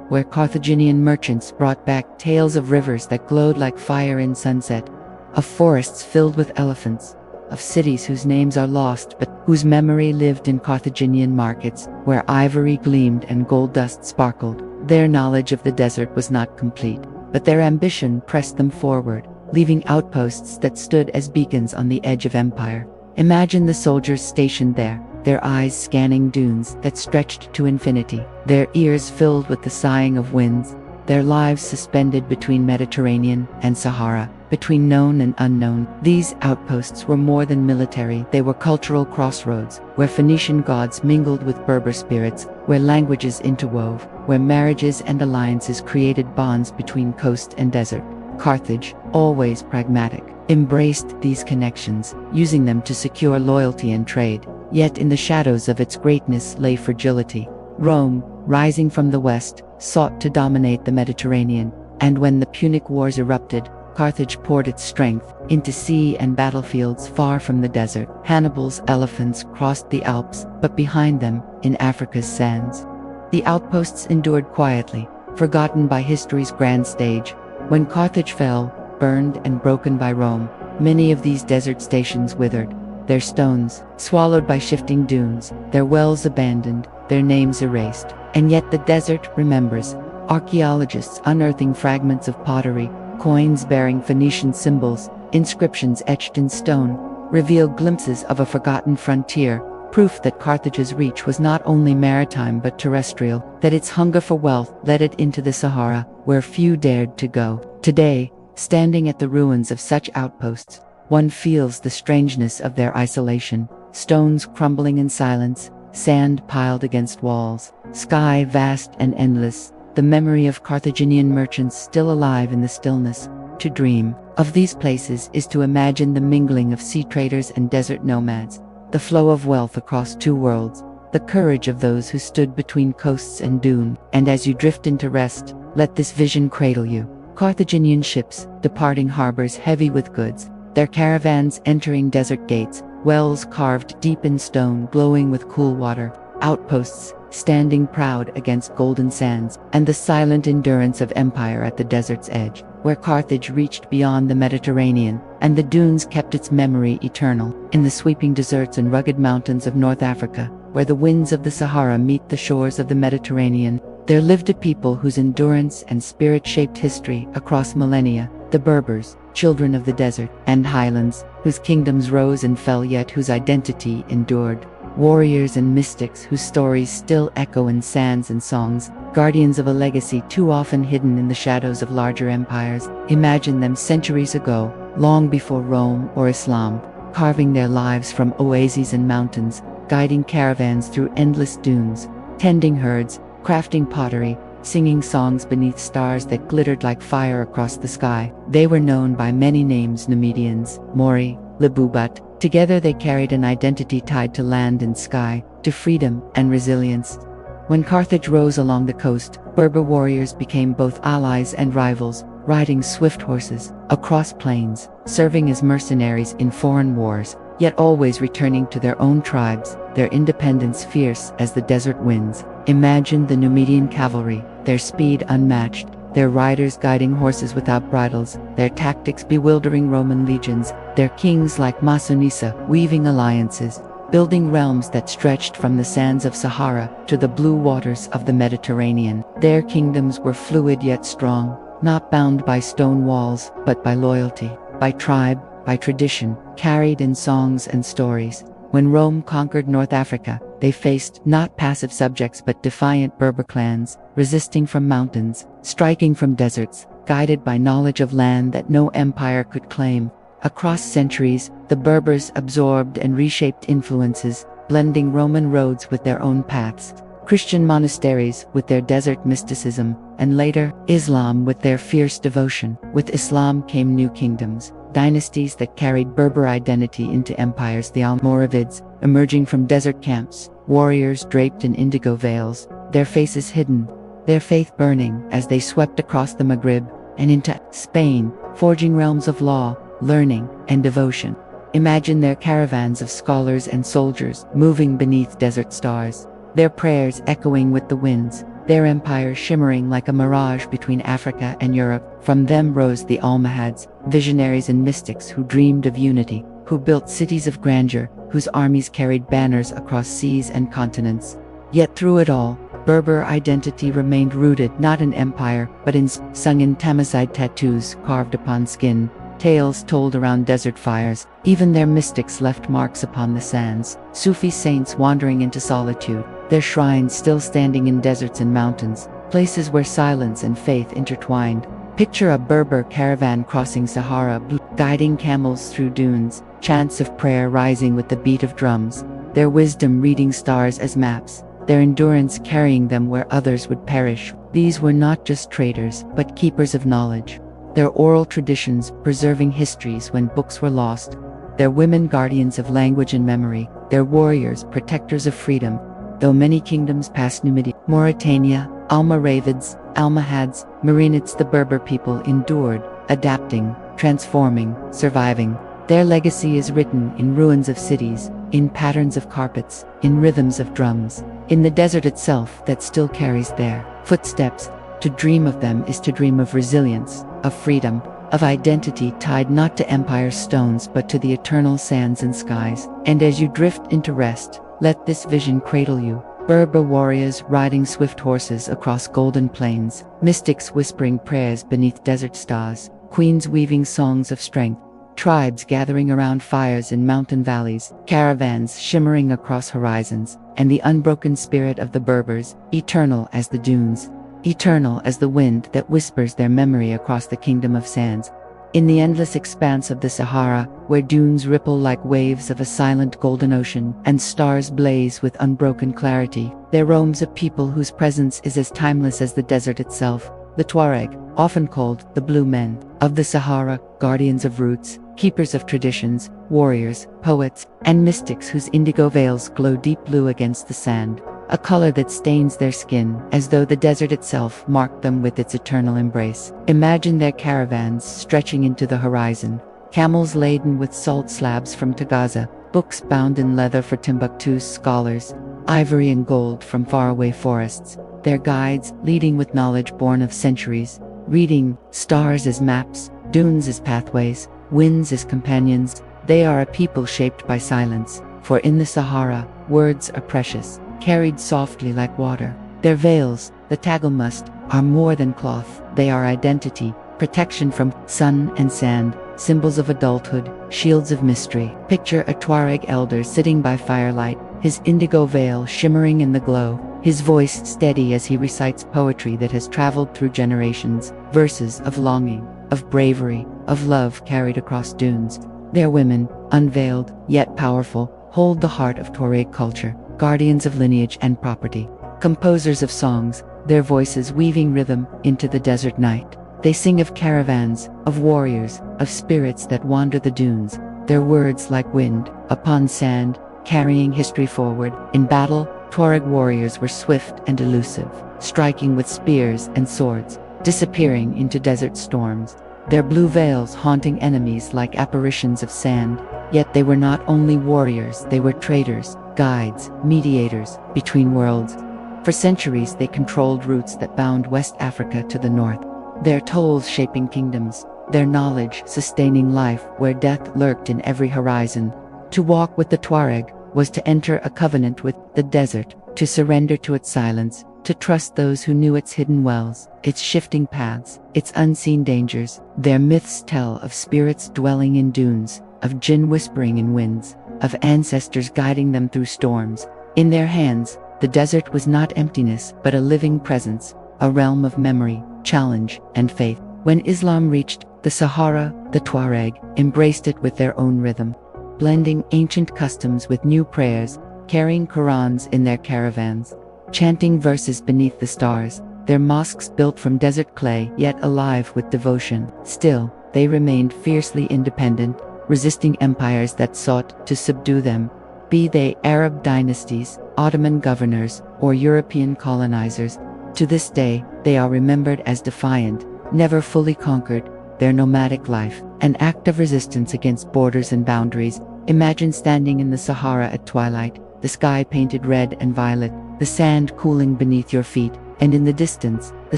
where Carthaginian merchants brought back tales of rivers that glowed like fire in sunset, of forests filled with elephants, of cities whose names are lost but whose memory lived in Carthaginian markets, where ivory gleamed and gold dust sparkled. Their knowledge of the desert was not complete, but their ambition pressed them forward, leaving outposts that stood as beacons on the edge of empire. Imagine the soldiers stationed there, their eyes scanning dunes that stretched to infinity, their ears filled with the sighing of winds, their lives suspended between Mediterranean and Sahara, between known and unknown. These outposts were more than military, they were cultural crossroads, where Phoenician gods mingled with Berber spirits, where languages interwove, where marriages and alliances created bonds between coast and desert. Carthage, always pragmatic, embraced these connections, using them to secure loyalty and trade. yet in the shadows of its greatness lay fragility. Rome, rising from the west, sought to dominate the Mediterranean, and when the Punic Wars erupted, Carthage poured its strength into sea and battlefields far from the desert. Hannibal's elephants crossed the Alps, but behind them, in Africa's sands, the outposts endured quietly, forgotten by history's grand stage. When Carthage fell, burned and broken by Rome, many of these desert stations withered, their stones swallowed by shifting dunes, their wells abandoned, their names erased. And yet the desert remembers. Archaeologists unearthing fragments of pottery, coins bearing Phoenician symbols, inscriptions etched in stone, reveal glimpses of a forgotten frontier, proof that Carthage's reach was not only maritime but terrestrial, that its hunger for wealth led it into the Sahara, where few dared to go. Today, standing at the ruins of such outposts, one feels the strangeness of their isolation. Stones crumbling in silence, sand piled against walls, sky vast and endless, the memory of Carthaginian merchants still alive in the stillness. To dream of these places is to imagine the mingling of sea traders and desert nomads, the flow of wealth across two worlds, the courage of those who stood between coasts and dune. And as you drift into rest, let this vision cradle you. Carthaginian ships, departing harbors heavy with goods, their caravans entering desert gates, wells carved deep in stone glowing with cool water, outposts standing proud against golden sands, and the silent endurance of empire at the desert's edge, where Carthage reached beyond the Mediterranean, and the dunes kept its memory eternal. In the sweeping deserts and rugged mountains of North Africa, where the winds of the Sahara meet the shores of the Mediterranean, there lived a people whose endurance and spirit shaped history across millennia, the Berbers, children of the desert and highlands, whose kingdoms rose and fell yet whose identity endured. Warriors and mystics whose stories still echo in sands and songs, guardians of a legacy too often hidden in the shadows of larger empires. Imagine them centuries ago, long before Rome or Islam, carving their lives from oases and mountains, guiding caravans through endless dunes, tending herds, crafting pottery, singing songs beneath stars that glittered like fire across the sky. They were known by many names: Numidians, Mori, Lebubat. Together they carried an identity tied to land and sky, to freedom and resilience. When Carthage rose along the coast, Berber warriors became both allies and rivals, riding swift horses across plains, serving as mercenaries in foreign wars, yet always returning to their own tribes, their independence fierce as the desert winds. Imagine the Numidian cavalry, their speed unmatched, their riders guiding horses without bridles, their tactics bewildering Roman legions, their kings like Massinissa weaving alliances, building realms that stretched from the sands of Sahara to the blue waters of the Mediterranean. Their kingdoms were fluid yet strong, not bound by stone walls, but by loyalty, by tribe, by tradition, carried in songs and stories. When Rome conquered North Africa, they faced not passive subjects but defiant Berber clans, resisting from mountains, striking from deserts, guided by knowledge of land that no empire could claim. Across centuries, the Berbers absorbed and reshaped influences, blending Roman roads with their own paths, Christian monasteries with their desert mysticism, and later, Islam with their fierce devotion. With Islam came new kingdoms, dynasties that carried Berber identity into empires. The Almoravids, emerging from desert camps, warriors draped in indigo veils, their faces hidden, their faith burning as they swept across the Maghreb and into Spain, forging realms of law, learning, and devotion. Imagine their caravans of scholars and soldiers moving beneath desert stars, their prayers echoing with the winds, their empire shimmering like a mirage between Africa and Europe. From them rose the Almohads, visionaries and mystics who dreamed of unity, who built cities of grandeur, whose armies carried banners across seas and continents. Yet through it all, Berber identity remained rooted not in empire, but in sung in Tamazight tattoos carved upon skin, tales told around desert fires. Even their mystics left marks upon the sands, Sufi saints wandering into solitude, their shrines still standing in deserts and mountains, places where silence and faith intertwined. Picture a Berber caravan crossing Sahara, guiding camels through dunes, chants of prayer rising with the beat of drums, their wisdom reading stars as maps, their endurance carrying them where others would perish. These were not just traders, but keepers of knowledge, their oral traditions preserving histories when books were lost, their women guardians of language and memory, their warriors, protectors of freedom. Though many kingdoms passed Numidia, Mauritania, Almoravids, Almohads, Marinids, the Berber people endured, adapting, transforming, surviving. Their legacy is written in ruins of cities, in patterns of carpets, in rhythms of drums, in the desert itself that still carries their footsteps. To dream of them is to dream of resilience, of freedom, of identity tied not to empire stones but to the eternal sands and skies. And as you drift into rest, let this vision cradle you. Berber warriors riding swift horses across golden plains, mystics whispering prayers beneath desert stars, queens weaving songs of strength, tribes gathering around fires in mountain valleys, caravans shimmering across horizons, and the unbroken spirit of the Berbers, eternal as the dunes, eternal as the wind that whispers their memory across the kingdom of sands. In the endless expanse of the Sahara, where dunes ripple like waves of a silent golden ocean and stars blaze with unbroken clarity, there roams a people whose presence is as timeless as the desert itself. The Tuareg, often called the Blue Men of the Sahara, guardians of roots, keepers of traditions, warriors, poets, and mystics whose indigo veils glow deep blue against the sand, a color that stains their skin as though the desert itself marked them with its eternal embrace. Imagine their caravans stretching into the horizon, camels laden with salt slabs from Tagaza, books bound in leather for Timbuktu's scholars, ivory and gold from faraway forests, their guides leading with knowledge born of centuries, reading stars as maps, dunes as pathways, winds as companions. They are a people shaped by silence, for in the Sahara, words are precious, carried softly like water. Their veils, the tagelmust, are more than cloth. They are identity, protection from sun and sand, symbols of adulthood, shields of mystery. Picture a Tuareg elder sitting by firelight, his indigo veil shimmering in the glow, his voice steady as he recites poetry that has traveled through generations, verses of longing, of bravery, of love carried across dunes. Their women, unveiled, yet powerful, hold the heart of Tuareg culture, guardians of lineage and property. Composers of songs, their voices weaving rhythm into the desert night. They sing of caravans, of warriors, of spirits that wander the dunes, their words like wind upon sand, carrying history forward. In battle, Tuareg warriors were swift and elusive, striking with spears and swords, disappearing into desert storms, their blue veils haunting enemies like apparitions of sand. Yet they were not only warriors, they were traders, guides, mediators between worlds. For centuries they controlled routes that bound West Africa to the north, their tolls shaping kingdoms, their knowledge sustaining life where death lurked in every horizon. To walk with the Tuareg was to enter a covenant with the desert, to surrender to its silence, to trust those who knew its hidden wells, its shifting paths, its unseen dangers. Their myths tell of spirits dwelling in dunes, of jinn whispering in winds, of ancestors guiding them through storms. In their hands, the desert was not emptiness but a living presence, a realm of memory, challenge, and faith. When Islam reached the Sahara, the Tuareg embraced it with their own rhythm, blending ancient customs with new prayers, carrying Qurans in their caravans, chanting verses beneath the stars, their mosques built from desert clay yet alive with devotion. Still, they remained fiercely independent, resisting empires that sought to subdue them, be they Arab dynasties, Ottoman governors, or European colonizers. To this day, they are remembered as defiant, never fully conquered. Their nomadic life, an act of resistance against borders and boundaries. Imagine standing in the Sahara at twilight, the sky painted red and violet, the sand cooling beneath your feet, and in the distance, the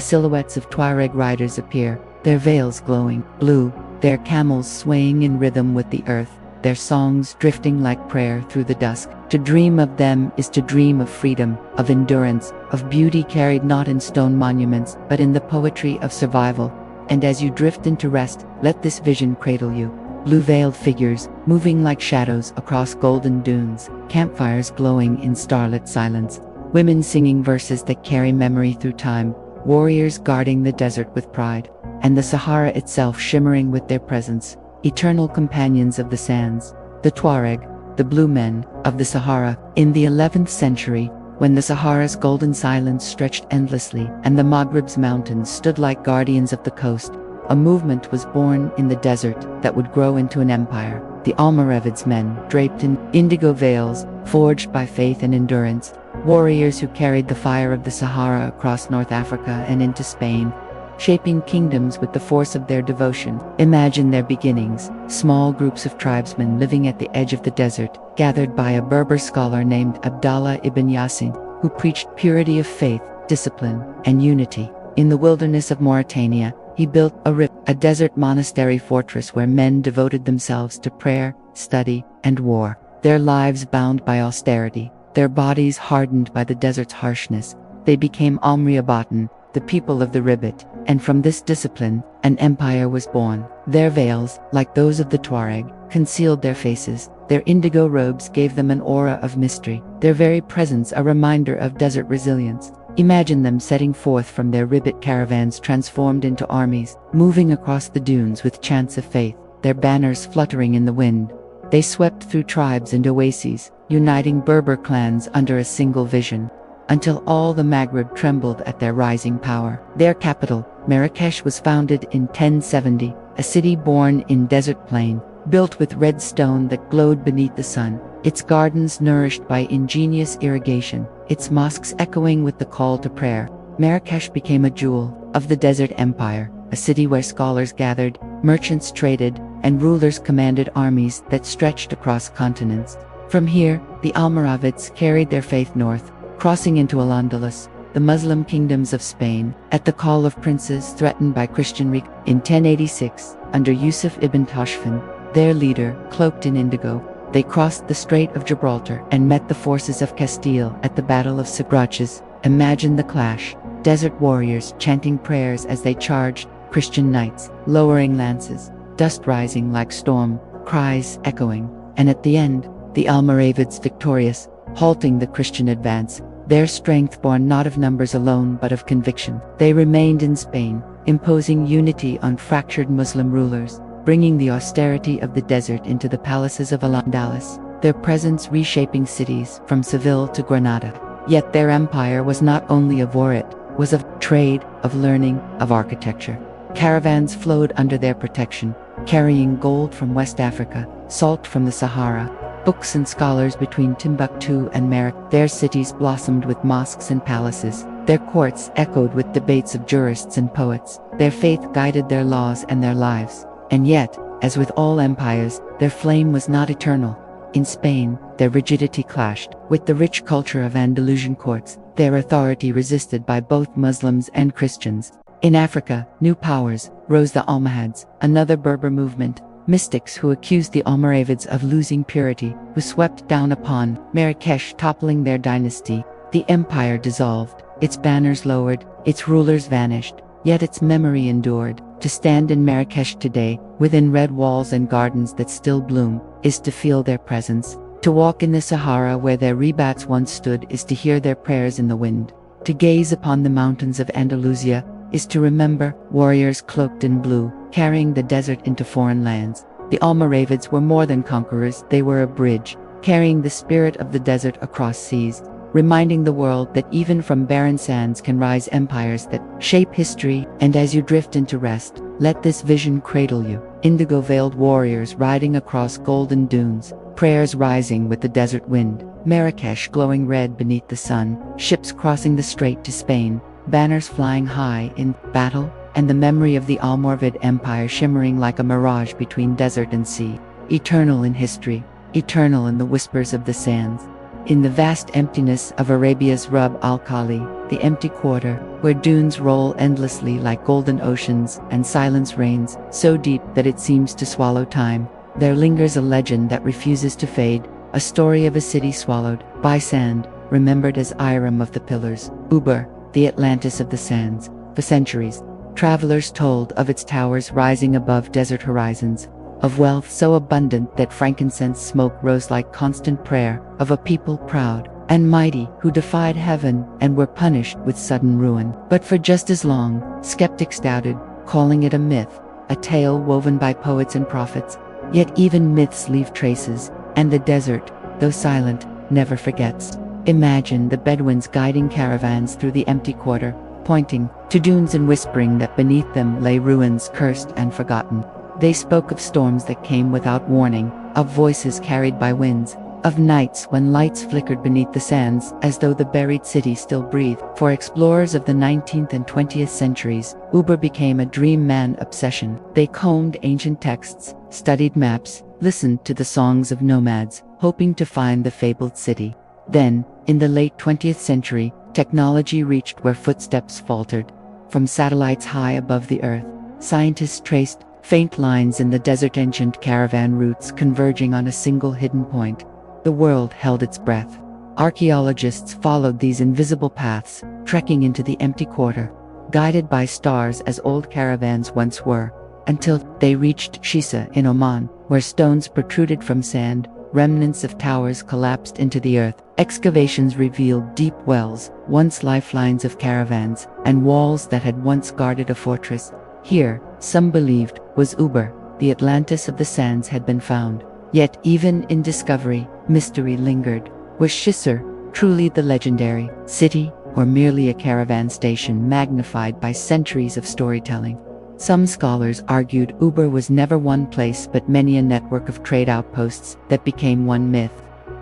silhouettes of Tuareg riders appear, their veils glowing blue, their camels swaying in rhythm with the earth, their songs drifting like prayer through the dusk. To dream of them is to dream of freedom, of endurance, of beauty carried not in stone monuments, but in the poetry of survival. And as you drift into rest, let this vision cradle you. Blue-veiled figures, moving like shadows across golden dunes, campfires glowing in starlit silence, women singing verses that carry memory through time, warriors guarding the desert with pride, and the Sahara itself shimmering with their presence, eternal companions of the sands. The Tuareg, the blue men of the Sahara. In the 11th century, when the Sahara's golden silence stretched endlessly and the Maghrib's mountains stood like guardians of the coast, a movement was born in the desert that would grow into an empire. the Almoravid's men, draped in indigo veils, forged by faith and endurance, warriors who carried the fire of the Sahara across North Africa and into Spain, shaping kingdoms with the force of their devotion. Imagine their beginnings, small groups of tribesmen living at the edge of the desert, gathered by a Berber scholar named Abdallah ibn Yasin, who preached purity of faith, discipline, and unity. In the wilderness of Mauritania, he built a desert monastery fortress where men devoted themselves to prayer, study, and war. Their lives bound by austerity, their bodies hardened by the desert's harshness, they became Almoravids, the people of the Ribbit, and from this discipline, an empire was born. Their veils, like those of the Tuareg, concealed their faces. Their indigo robes gave them an aura of mystery, their very presence a reminder of desert resilience. Imagine them setting forth from their Ribbit caravans transformed into armies, moving across the dunes with chants of faith, their banners fluttering in the wind. They swept through tribes and oases, uniting Berber clans under a single vision, until all the Maghreb trembled at their rising power. Their capital, Marrakesh, was founded in 1070, a city born in desert plain, built with red stone that glowed beneath the sun, its gardens nourished by ingenious irrigation, its mosques echoing with the call to prayer. Marrakesh became a jewel of the desert empire, a city where scholars gathered, merchants traded, and rulers commanded armies that stretched across continents. From here, the Almoravids carried their faith north, crossing into Al-Andalus, the Muslim kingdoms of Spain, at the call of princes threatened by Christian recall. In 1086, under Yusuf ibn Tashfin, their leader, cloaked in indigo, they crossed the Strait of Gibraltar and met the forces of Castile at the Battle of Sabraches. Imagine the clash, desert warriors chanting prayers as they charged, Christian knights lowering lances, dust rising like storm, cries echoing, and at the end, the Almoravids victorious, halting the Christian advance, their strength born not of numbers alone but of conviction. They remained in Spain, imposing unity on fractured Muslim rulers, bringing the austerity of the desert into the palaces of Al-Andalus, their presence reshaping cities from Seville to Granada. Yet their empire was not only of war, it was of trade, of learning, of architecture. Caravans flowed under their protection, carrying gold from West Africa, salt from the Sahara, books and scholars between Timbuktu and Marrakech. Their cities blossomed with mosques and palaces, their courts echoed with debates of jurists and poets, their faith guided their laws and their lives. And yet, as with all empires, their flame was not eternal. In Spain, their rigidity clashed with the rich culture of Andalusian courts, their authority resisted by both Muslims and Christians. In Africa, new powers rose: the Almohads, another Berber movement, mystics who accused the Almoravids of losing purity, who swept down upon Marrakesh, toppling their dynasty. The empire dissolved, its banners lowered, its rulers vanished, yet its memory endured. To stand in Marrakesh today, within red walls and gardens that still bloom, is to feel their presence. To walk in the Sahara where their rebats once stood is to hear their prayers in the wind. To gaze upon the mountains of Andalusia is to remember warriors cloaked in blue, carrying the desert into foreign lands. The Almoravids were more than conquerors, they were a bridge, carrying the spirit of the desert across seas, reminding the world that even from barren sands can rise empires that shape history. And as you drift into rest, let this vision cradle you. Indigo-veiled warriors riding across golden dunes, prayers rising with the desert wind, Marrakesh glowing red beneath the sun, ships crossing the strait to Spain, banners flying high in battle, and the memory of the Almoravid Empire shimmering like a mirage between desert and sea. Eternal in history, eternal in the whispers of the sands. In the vast emptiness of Arabia's Rub al-Khali, the empty quarter, where dunes roll endlessly like golden oceans and silence reigns, so deep that it seems to swallow time, there lingers a legend that refuses to fade, a story of a city swallowed by sand, remembered as Iram of the Pillars, Uber, the Atlantis of the sands. For centuries, travelers told of its towers rising above desert horizons, of wealth so abundant that frankincense smoke rose like constant prayer, of a people proud and mighty who defied heaven and were punished with sudden ruin. But for just as long, skeptics doubted, calling it a myth, a tale woven by poets and prophets. Yet even myths leave traces, and the desert, though silent, never forgets. Imagine the Bedouins guiding caravans through the empty quarter, pointing to dunes and whispering that beneath them lay ruins cursed and forgotten. They spoke of storms that came without warning, of voices carried by winds, of nights when lights flickered beneath the sands as though the buried city still breathed. For explorers of the 19th and 20th centuries, Uber became a dream man obsession. They combed ancient texts, studied maps, listened to the songs of nomads, hoping to find the fabled city. Then, in the late 20th century, technology reached where footsteps faltered. From satellites high above the earth, scientists traced faint lines in the desert, ancient caravan routes converging on a single hidden point. The world held its breath. Archaeologists followed these invisible paths, trekking into the empty quarter, guided by stars as old caravans once were, until they reached Shisa in Oman, where stones protruded from sand, remnants of towers collapsed into the earth. Excavations revealed deep wells, once lifelines of caravans, and walls that had once guarded a fortress. Here, some believed, was Uber, the Atlantis of the sands had been found. Yet even in discovery, mystery lingered. Was Shisar truly the legendary city, or merely a caravan station magnified by centuries of storytelling? Some scholars argued Uber was never one place but many a network of trade outposts that became one myth.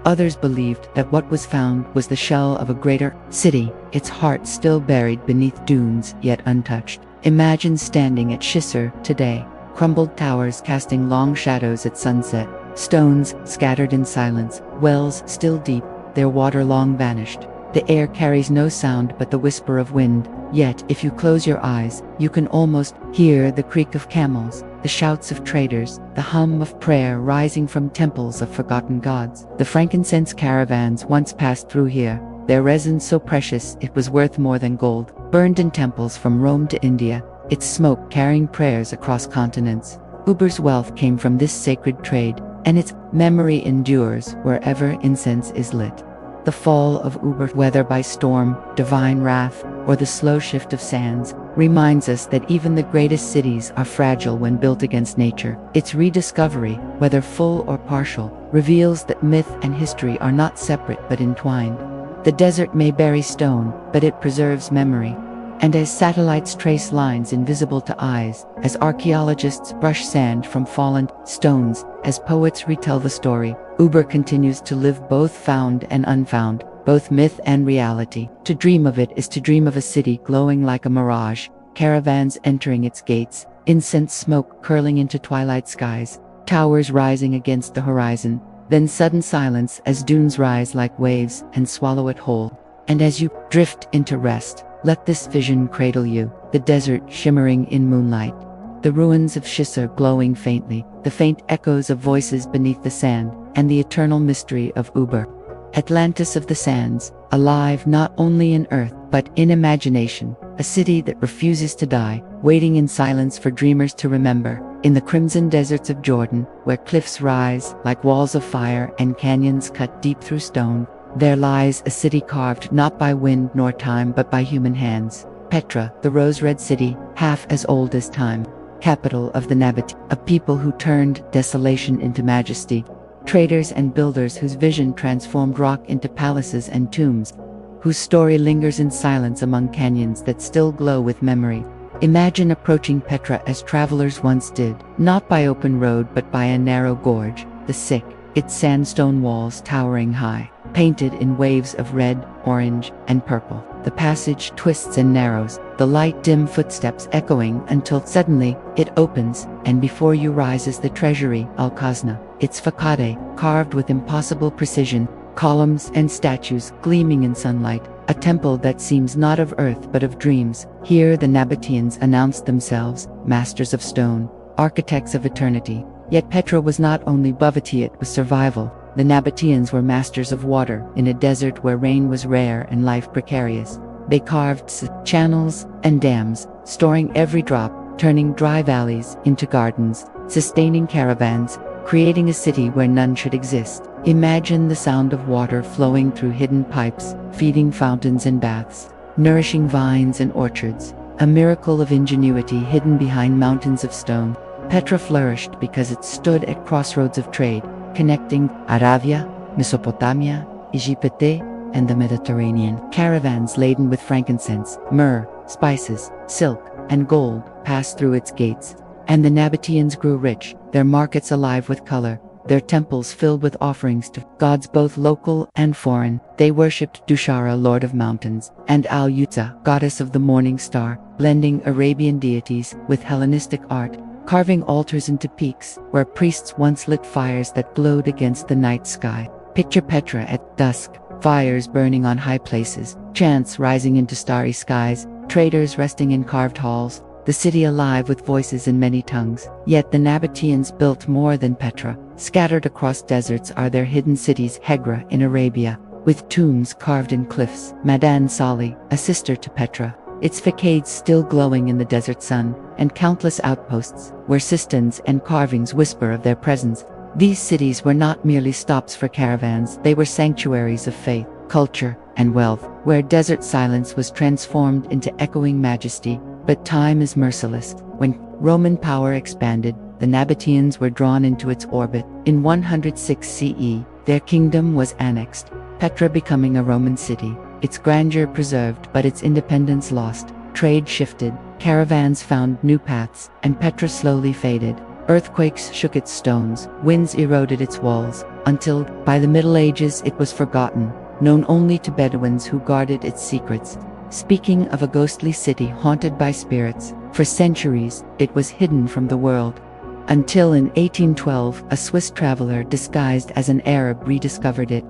Others believed that what was found was the shell of a greater city, its heart still buried beneath dunes yet untouched. Imagine standing at Shisar today, crumbled towers casting long shadows at sunset, stones scattered in silence, wells still deep, their water long vanished. The air carries no sound but the whisper of wind, yet if you close your eyes, you can almost hear the creak of camels, the shouts of traders, the hum of prayer rising from temples of forgotten gods. The frankincense caravans once passed through here, their resin so precious it was worth more than gold, burned in temples from Rome to India, its smoke carrying prayers across continents. Uber's wealth came from this sacred trade, and its memory endures wherever incense is lit. The fall of Uber, whether by storm, divine wrath, or the slow shift of sands, reminds us that even the greatest cities are fragile when built against nature. Its rediscovery, whether full or partial, reveals that myth and history are not separate but entwined. The desert may bury stone, but it preserves memory. And as satellites trace lines invisible to eyes, as archaeologists brush sand from fallen stones, as poets retell the story, Uber continues to live both found and unfound, both myth and reality. To dream of it is to dream of a city glowing like a mirage, caravans entering its gates, incense smoke curling into twilight skies, towers rising against the horizon, then sudden silence as dunes rise like waves and swallow it whole. And as you drift into rest, let this vision cradle you, the desert shimmering in moonlight, the ruins of Shisar glowing faintly, the faint echoes of voices beneath the sand, and the eternal mystery of Uber. Atlantis of the sands, alive not only in earth, but in imagination, a city that refuses to die, waiting in silence for dreamers to remember. In the crimson deserts of Jordan, where cliffs rise like walls of fire and canyons cut deep through stone, there lies a city carved not by wind nor time but by human hands. Petra, the rose-red city, half as old as time, capital of the Nabateans, a people who turned desolation into majesty, traders and builders whose vision transformed rock into palaces and tombs, whose story lingers in silence among canyons that still glow with memory. Imagine approaching Petra as travelers once did, not by open road but by a narrow gorge, the sick, its sandstone walls towering high, painted in waves of red, orange, and purple. The passage twists and narrows, the light dim footsteps echoing until suddenly it opens, and before you rises the treasury, Al-Khazna, its facade carved with impossible precision, columns and statues gleaming in sunlight, a temple that seems not of earth but of dreams. Here the Nabateans announced themselves, masters of stone, architects of eternity. Yet Petra was not only poverty, it was survival. The Nabateans were masters of water, in a desert where rain was rare and life precarious. They carved channels and dams, storing every drop, turning dry valleys into gardens, sustaining caravans, creating a city where none should exist. Imagine the sound of water flowing through hidden pipes, feeding fountains and baths, nourishing vines and orchards, a miracle of ingenuity hidden behind mountains of stone. Petra flourished because it stood at crossroads of trade, connecting Arabia, Mesopotamia, Egypt, and the Mediterranean. Caravans laden with frankincense, myrrh, spices, silk, and gold passed through its gates, and the Nabateans grew rich, their markets alive with color, their temples filled with offerings to gods both local and foreign. They worshipped Dushara, lord of mountains, and Al-Yutza, goddess of the morning star, blending Arabian deities with Hellenistic art, carving altars into peaks where priests once lit fires that glowed against the night sky. Picture Petra at dusk, fires burning on high places, chants rising into starry skies, traders resting in carved halls, the city alive with voices in many tongues. Yet the Nabateans built more than Petra. Scattered across deserts are their hidden cities, Hegra in Arabia, with tombs carved in cliffs, Madan Sali, a sister to Petra, its facades still glowing in the desert sun, and countless outposts, where cisterns and carvings whisper of their presence. These cities were not merely stops for caravans, they were sanctuaries of faith, culture, and wealth, where desert silence was transformed into echoing majesty. But time is merciless. When Roman power expanded, the Nabateans were drawn into its orbit. In 106 CE, their kingdom was annexed, Petra becoming a Roman city, its grandeur preserved but its independence lost. Trade shifted, caravans found new paths, and Petra slowly faded. Earthquakes shook its stones, winds eroded its walls, until, by the Middle Ages, it was forgotten, known only to Bedouins who guarded its secrets. Speaking of a ghostly city haunted by spirits, for centuries, it was hidden from the world. Until in 1812, a Swiss traveler disguised as an Arab rediscovered it,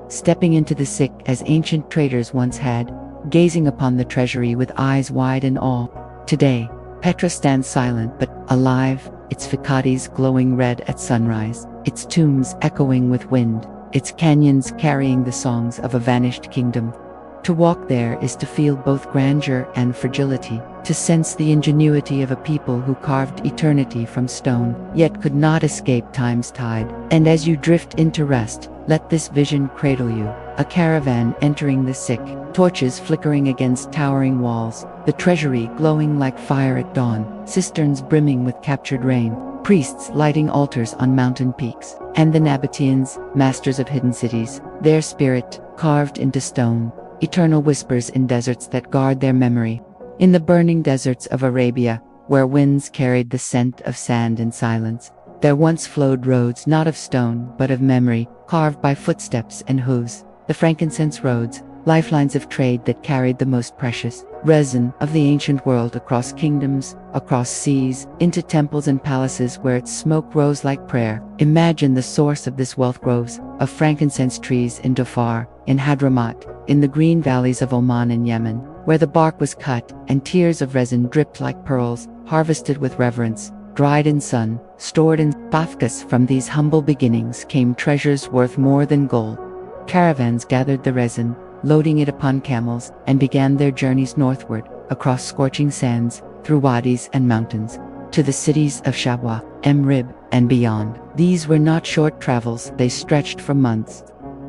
stepping into the sick as ancient traders once had, gazing upon the treasury with eyes wide in awe. Today, Petra stands silent but alive, its facades glowing red at sunrise, its tombs echoing with wind, its canyons carrying the songs of a vanished kingdom. To walk there is to feel both grandeur and fragility, to sense the ingenuity of a people who carved eternity from stone, yet could not escape time's tide. And as you drift into rest, let this vision cradle you, a caravan entering the sick, torches flickering against towering walls, the treasury glowing like fire at dawn, cisterns brimming with captured rain, priests lighting altars on mountain peaks, and the Nabateans, masters of hidden cities, their spirit, carved into stone, eternal whispers in deserts that guard their memory. In the burning deserts of Arabia, where winds carried the scent of sand and silence, there once flowed roads not of stone but of memory, carved by footsteps and hooves. The frankincense roads, lifelines of trade that carried the most precious resin of the ancient world across kingdoms, across seas, into temples and palaces where its smoke rose like prayer. Imagine the source of this wealth: groves of frankincense trees in Dhofar, in Hadramaut, in the green valleys of Oman and Yemen, where the bark was cut and tears of resin dripped like pearls, harvested with reverence, dried in sun, stored in Kafkas. From these humble beginnings came treasures worth more than gold. Caravans gathered the resin, loading it upon camels, and began their journeys northward, across scorching sands, through wadis and mountains, to the cities of Shabwa, Emrib, and beyond. These were not short travels, they stretched for months,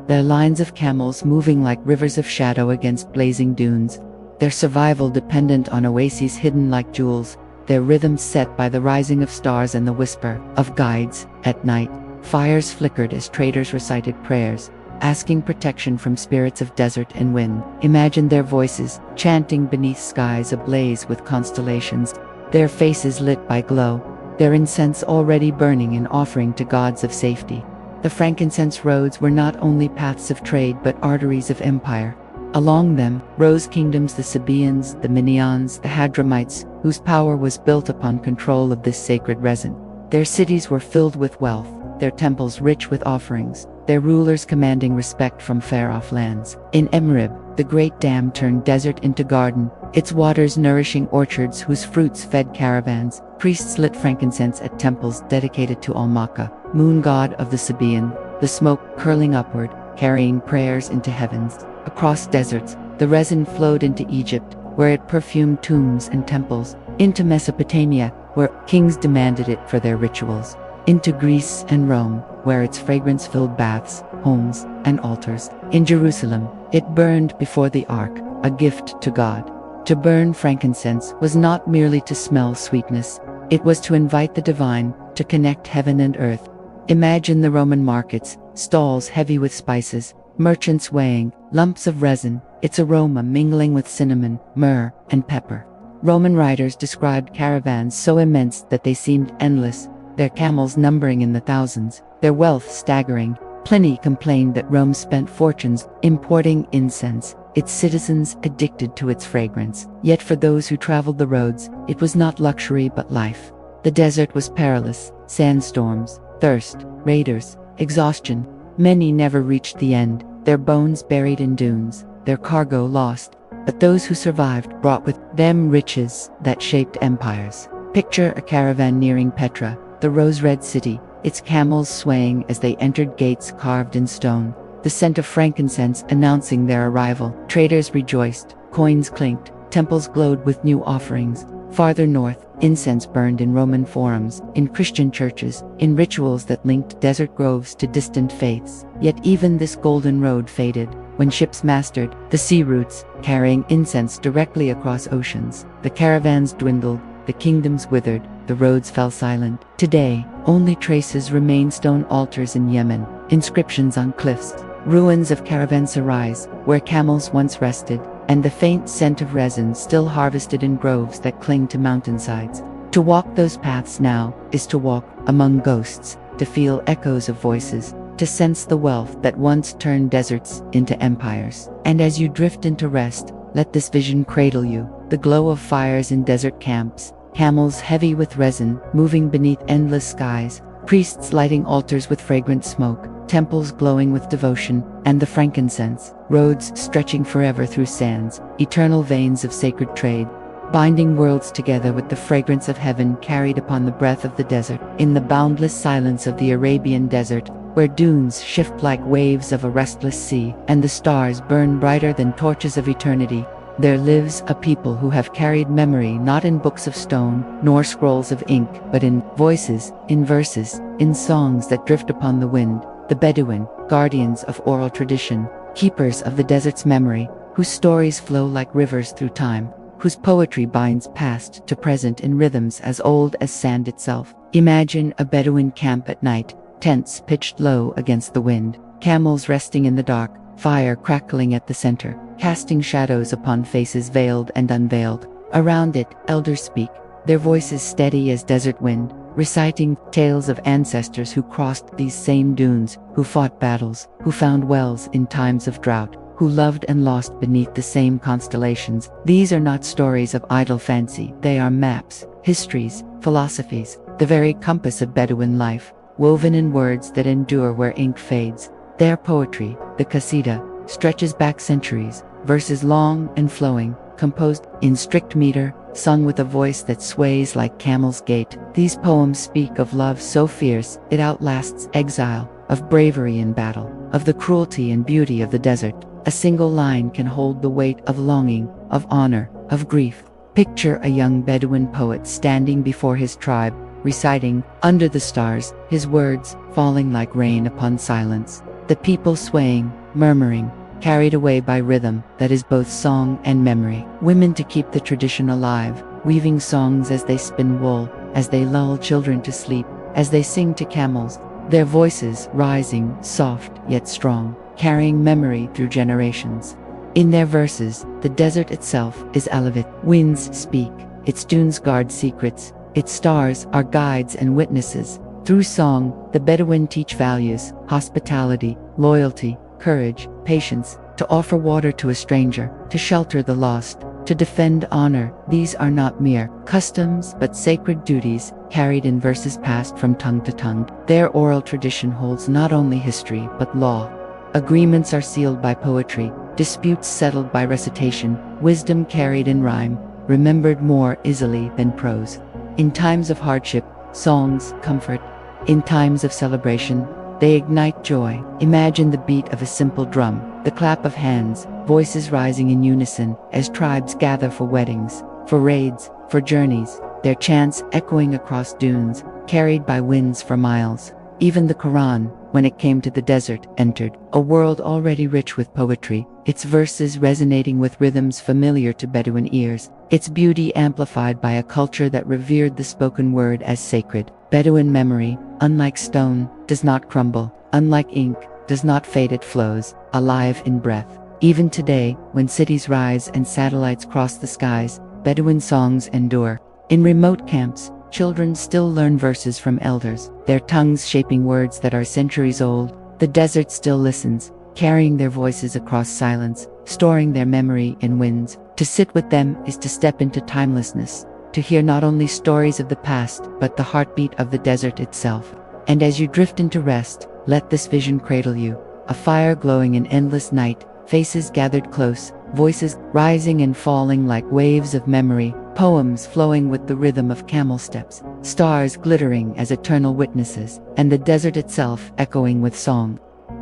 their lines of camels moving like rivers of shadow against blazing dunes, their survival dependent on oases hidden like jewels, their rhythms set by the rising of stars and the whisper of guides. At night, fires flickered as traders recited prayers, asking protection from spirits of desert and wind. Imagine their voices, chanting beneath skies ablaze with constellations, their faces lit by glow, their incense already burning in offering to gods of safety. The frankincense roads were not only paths of trade but arteries of empire. Along them rose kingdoms: the Sabaeans, the Minyans, the Hadramites, whose power was built upon control of this sacred resin. Their cities were filled with wealth, their temples rich with offerings, their rulers commanding respect from far-off lands. In Emrib, the great dam turned desert into garden, its waters nourishing orchards whose fruits fed caravans. Priests lit frankincense at temples dedicated to Almaka, moon god of the Sabaean, the smoke curling upward, carrying prayers into heavens. Across deserts, the resin flowed into Egypt, where it perfumed tombs and temples, into Mesopotamia, where kings demanded it for their rituals, into Greece and Rome, where its fragrance filled baths, homes, and altars. In Jerusalem, it burned before the ark, a gift to God. To burn frankincense was not merely to smell sweetness, it was to invite the divine, to connect heaven and earth. Imagine the Roman markets, stalls heavy with spices, merchants weighing lumps of resin, its aroma mingling with cinnamon, myrrh, and pepper. Roman writers described caravans so immense that they seemed endless, their camels numbering in the thousands, their wealth staggering. Pliny complained that Rome spent fortunes importing incense, its citizens addicted to its fragrance. Yet for those who traveled the roads, it was not luxury but life. The desert was perilous: sandstorms, thirst, raiders, exhaustion. Many never reached the end, their bones buried in dunes, their cargo lost. But those who survived brought with them riches that shaped empires. Picture a caravan nearing Petra, the rose-red city, its camels swaying as they entered gates carved in stone, the scent of frankincense announcing their arrival. Traders rejoiced, coins clinked, temples glowed with new offerings. Farther north, incense burned in Roman forums, in Christian churches, in rituals that linked desert groves to distant faiths. Yet even this golden road faded when ships mastered the sea routes, carrying incense directly across oceans. The caravans dwindled, the kingdoms withered, the roads fell silent. Today, only traces remain: stone altars in Yemen, inscriptions on cliffs, ruins of caravanserais where camels once rested, and the faint scent of resin still harvested in groves that cling to mountainsides. To walk those paths now is to walk among ghosts, to feel echoes of voices, to sense the wealth that once turned deserts into empires. And as you drift into rest, let this vision cradle you: the glow of fires in desert camps, camels heavy with resin moving beneath endless skies, priests lighting altars with fragrant smoke, temples glowing with devotion, and the frankincense, roads stretching forever through sands, eternal veins of sacred trade, binding worlds together with the fragrance of heaven carried upon the breath of the desert. In the boundless silence of the Arabian desert, where dunes shift like waves of a restless sea, and the stars burn brighter than torches of eternity, there lives a people who have carried memory not in books of stone, nor scrolls of ink, but in voices, in verses, in songs that drift upon the wind. The Bedouin, guardians of oral tradition, keepers of the desert's memory, whose stories flow like rivers through time, whose poetry binds past to present in rhythms as old as sand itself. Imagine a Bedouin camp at night, tents pitched low against the wind, camels resting in the dark, fire crackling at the center, casting shadows upon faces veiled and unveiled. Around it, elders speak, their voices steady as desert wind, reciting tales of ancestors who crossed these same dunes, who fought battles, who found wells in times of drought, who loved and lost beneath the same constellations. These are not stories of idle fancy, they are maps, histories, philosophies, the very compass of Bedouin life, woven in words that endure where ink fades. Their poetry, the qasida, stretches back centuries, verses long and flowing, composed in strict meter, sung with a voice that sways like camel's gait. These poems speak of love so fierce it outlasts exile, of bravery in battle, of the cruelty and beauty of the desert. A single line can hold the weight of longing, of honor, of grief. Picture a young Bedouin poet standing before his tribe, reciting, under the stars, his words falling like rain upon silence. The people swaying, murmuring, carried away by rhythm that is both song and memory. Women to keep the tradition alive, weaving songs as they spin wool, as they lull children to sleep, as they sing to camels, their voices rising, soft yet strong, carrying memory through generations. In their verses, the desert itself is Alevit. Winds speak, its dunes guard secrets, its stars are guides and witnesses. Through song, the Bedouin teach values, hospitality, loyalty, courage, patience, to offer water to a stranger, to shelter the lost, to defend honor. These are not mere customs but sacred duties, carried in verses passed from tongue to tongue. Their oral tradition holds not only history but law. Agreements are sealed by poetry, disputes settled by recitation, wisdom carried in rhyme, remembered more easily than prose. In times of hardship, songs comfort. In times of celebration, they ignite joy. Imagine the beat of a simple drum, the clap of hands, voices rising in unison as tribes gather for weddings, for raids, for journeys, their chants echoing across dunes, carried by winds for miles. Even the Quran, when it came to the desert, entered a world already rich with poetry, its verses resonating with rhythms familiar to Bedouin ears, its beauty amplified by a culture that revered the spoken word as sacred. Bedouin memory, unlike stone, does not crumble, unlike ink, does not fade, it flows, alive in breath. Even today, when cities rise and satellites cross the skies, Bedouin songs endure. In remote camps, children still learn verses from elders, their tongues shaping words that are centuries old. The desert still listens, carrying their voices across silence, storing their memory in winds. To sit with them is to step into timelessness, to hear not only stories of the past, but the heartbeat of the desert itself. And as you drift into rest, let this vision cradle you, a fire glowing in endless night, faces gathered close, voices rising and falling like waves of memory, poems flowing with the rhythm of camel steps, stars glittering as eternal witnesses, and the desert itself echoing with song.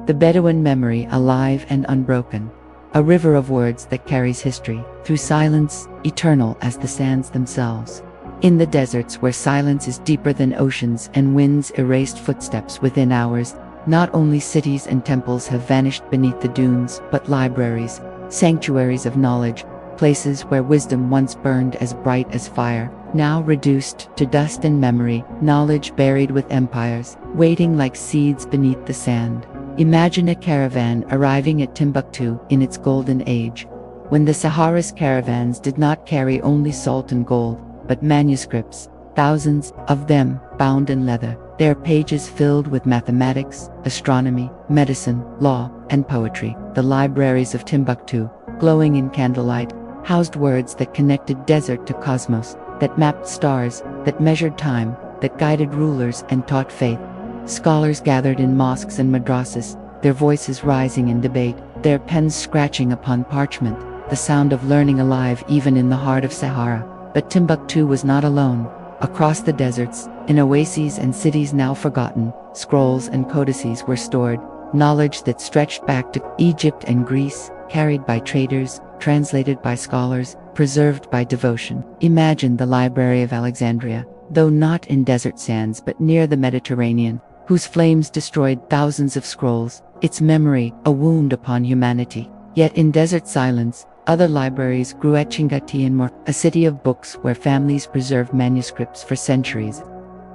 The Bedouin memory alive and unbroken, a river of words that carries history, through silence, eternal as the sands themselves. In the deserts where silence is deeper than oceans and winds erased footsteps within hours, not only cities and temples have vanished beneath the dunes, but libraries, sanctuaries of knowledge, places where wisdom once burned as bright as fire, now reduced to dust and memory, knowledge buried with empires, waiting like seeds beneath the sand. Imagine a caravan arriving at Timbuktu in its golden age, when the Sahara's caravans did not carry only salt and gold, but manuscripts, thousands of them bound in leather, their pages filled with mathematics, astronomy, medicine, law, and poetry. The libraries of Timbuktu, glowing in candlelight, housed words that connected desert to cosmos, that mapped stars, that measured time, that guided rulers and taught faith. Scholars gathered in mosques and madrasas, their voices rising in debate, their pens scratching upon parchment, the sound of learning alive even in the heart of Sahara. But Timbuktu was not alone. Across the deserts, in oases and cities now forgotten, scrolls and codices were stored, knowledge that stretched back to Egypt and Greece, carried by traders, translated by scholars, preserved by devotion. Imagine the Library of Alexandria, though not in desert sands but near the Mediterranean, whose flames destroyed thousands of scrolls, its memory a wound upon humanity. Yet in desert silence, other libraries grew at Chingati and Mor, a city of books where families preserved manuscripts for centuries.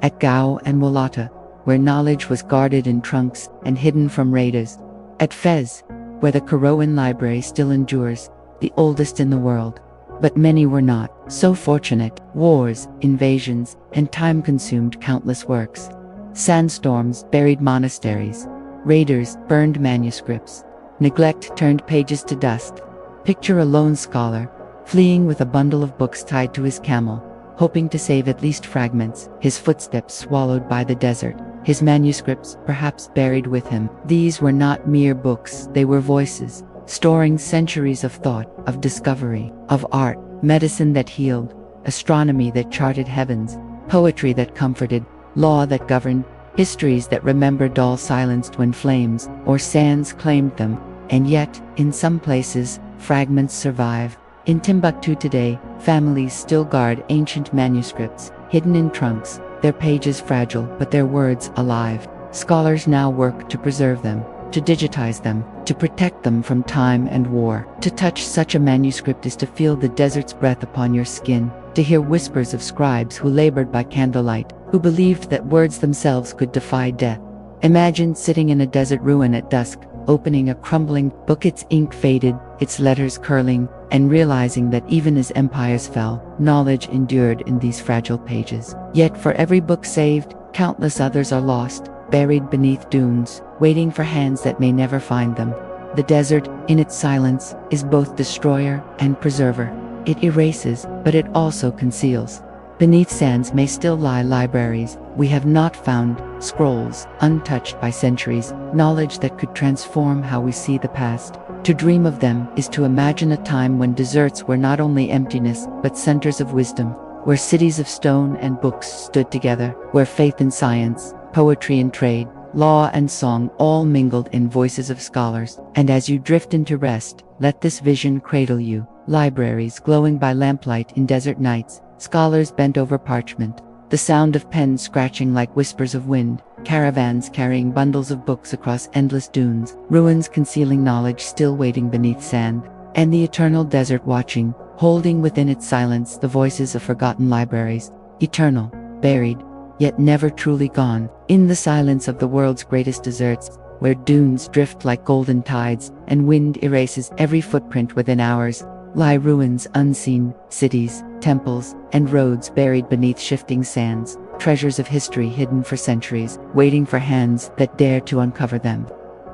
At Gao and Walata, where knowledge was guarded in trunks and hidden from raiders. At Fez, where the Korowan library still endures, the oldest in the world. But many were not so fortunate. Wars, invasions, and time consumed countless works. Sandstorms buried monasteries. Raiders burned manuscripts. Neglect turned pages to dust. Picture a lone scholar, fleeing with a bundle of books tied to his camel, hoping to save at least fragments, his footsteps swallowed by the desert, his manuscripts perhaps buried with him. These were not mere books, they were voices, storing centuries of thought, of discovery, of art, medicine that healed, astronomy that charted heavens, poetry that comforted, law that governed, histories that remembered all silenced when flames or sands claimed them. And yet, in some places, fragments survive. In Timbuktu today, families still guard ancient manuscripts, hidden in trunks, their pages fragile but their words alive. Scholars now work to preserve them, to digitize them, to protect them from time and war. To touch such a manuscript is to feel the desert's breath upon your skin, to hear whispers of scribes who labored by candlelight, who believed that words themselves could defy death. Imagine sitting in a desert ruin at dusk, opening a crumbling book, its ink faded, its letters curling, and realizing that even as empires fell, knowledge endured in these fragile pages. Yet for every book saved, countless others are lost, buried beneath dunes, waiting for hands that may never find them. The desert, in its silence, is both destroyer and preserver. It erases, but it also conceals. Beneath sands may still lie libraries we have not found, scrolls untouched by centuries, knowledge that could transform how we see the past. To dream of them is to imagine a time when deserts were not only emptiness but centers of wisdom, where cities of stone and books stood together, where faith and science, poetry and trade, law and song all mingled in voices of scholars. And as you drift into rest, let this vision cradle you. Libraries glowing by lamplight in desert nights, scholars bent over parchment, the sound of pens scratching like whispers of wind, caravans carrying bundles of books across endless dunes, ruins concealing knowledge still waiting beneath sand, and the eternal desert watching, holding within its silence the voices of forgotten libraries, eternal, buried, yet never truly gone. In the silence of the world's greatest deserts, where dunes drift like golden tides, and wind erases every footprint within hours, lie ruins unseen, cities, temples, and roads buried beneath shifting sands, treasures of history hidden for centuries, waiting for hands that dare to uncover them.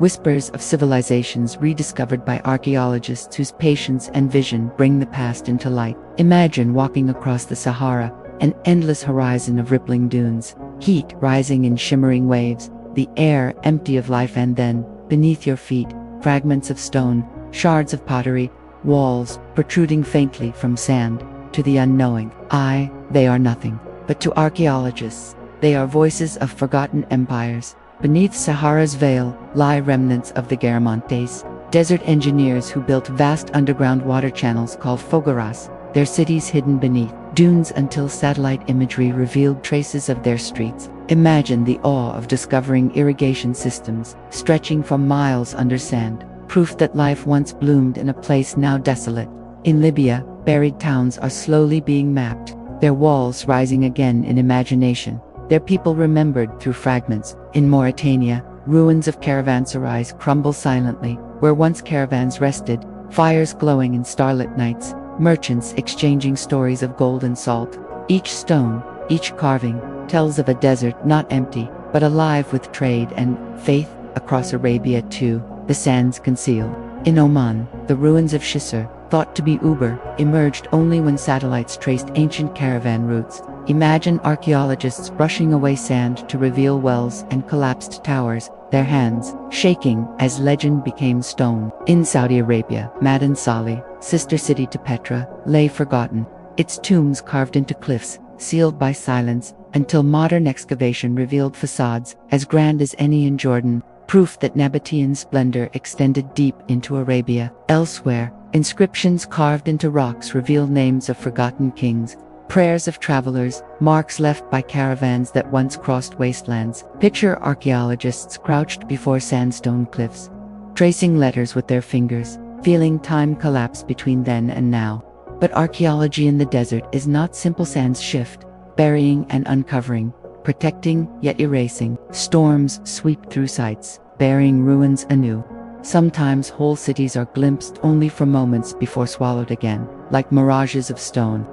Whispers of civilizations rediscovered by archaeologists whose patience and vision bring the past into light. Imagine walking across the Sahara, an endless horizon of rippling dunes, heat rising in shimmering waves, the air empty of life, and then, beneath your feet, fragments of stone, shards of pottery, walls protruding faintly from sand. To the unknowing eye, they are nothing, but to archaeologists, they are voices of forgotten empires. Beneath Sahara's veil lie remnants of the Garamantes, desert engineers who built vast underground water channels called fogaras, their cities hidden beneath dunes until satellite imagery revealed traces of their streets. Imagine the awe of discovering irrigation systems stretching for miles under sand, proof that life once bloomed in a place now desolate. In Libya, buried towns are slowly being mapped, their walls rising again in imagination, their people remembered through fragments. In Mauritania, ruins of caravanserais crumble silently, where once caravans rested, fires glowing in starlit nights, merchants exchanging stories of gold and salt. Each stone, each carving, tells of a desert not empty, but alive with trade and faith. Across Arabia too, the sands conceal. In Oman, the ruins of Shisar, thought to be Uber, emerged only when satellites traced ancient caravan routes. Imagine archaeologists brushing away sand to reveal wells and collapsed towers, their hands shaking as legend became stone. In Saudi Arabia, Madan Salih, sister city to Petra, lay forgotten, its tombs carved into cliffs, sealed by silence, until modern excavation revealed facades as grand as any in Jordan, proof that Nabatean splendor extended deep into Arabia. Elsewhere, inscriptions carved into rocks reveal names of forgotten kings, prayers of travelers, marks left by caravans that once crossed wastelands. Picture archaeologists crouched before sandstone cliffs, tracing letters with their fingers, feeling time collapse between then and now. But archaeology in the desert is not simple sands shift, burying and uncovering, protecting yet erasing. Storms sweep through sites, burying ruins anew. Sometimes whole cities are glimpsed only for moments before swallowed again, like mirages of stone.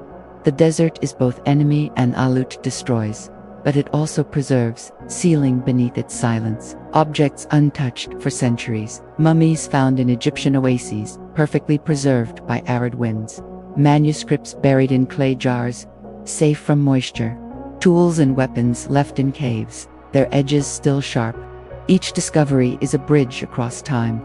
The desert is both enemy and alut destroys, but it also preserves, sealing beneath its silence, objects untouched for centuries, mummies found in Egyptian oases, perfectly preserved by arid winds, manuscripts buried in clay jars, safe from moisture, tools and weapons left in caves, their edges still sharp. Each discovery is a bridge across time.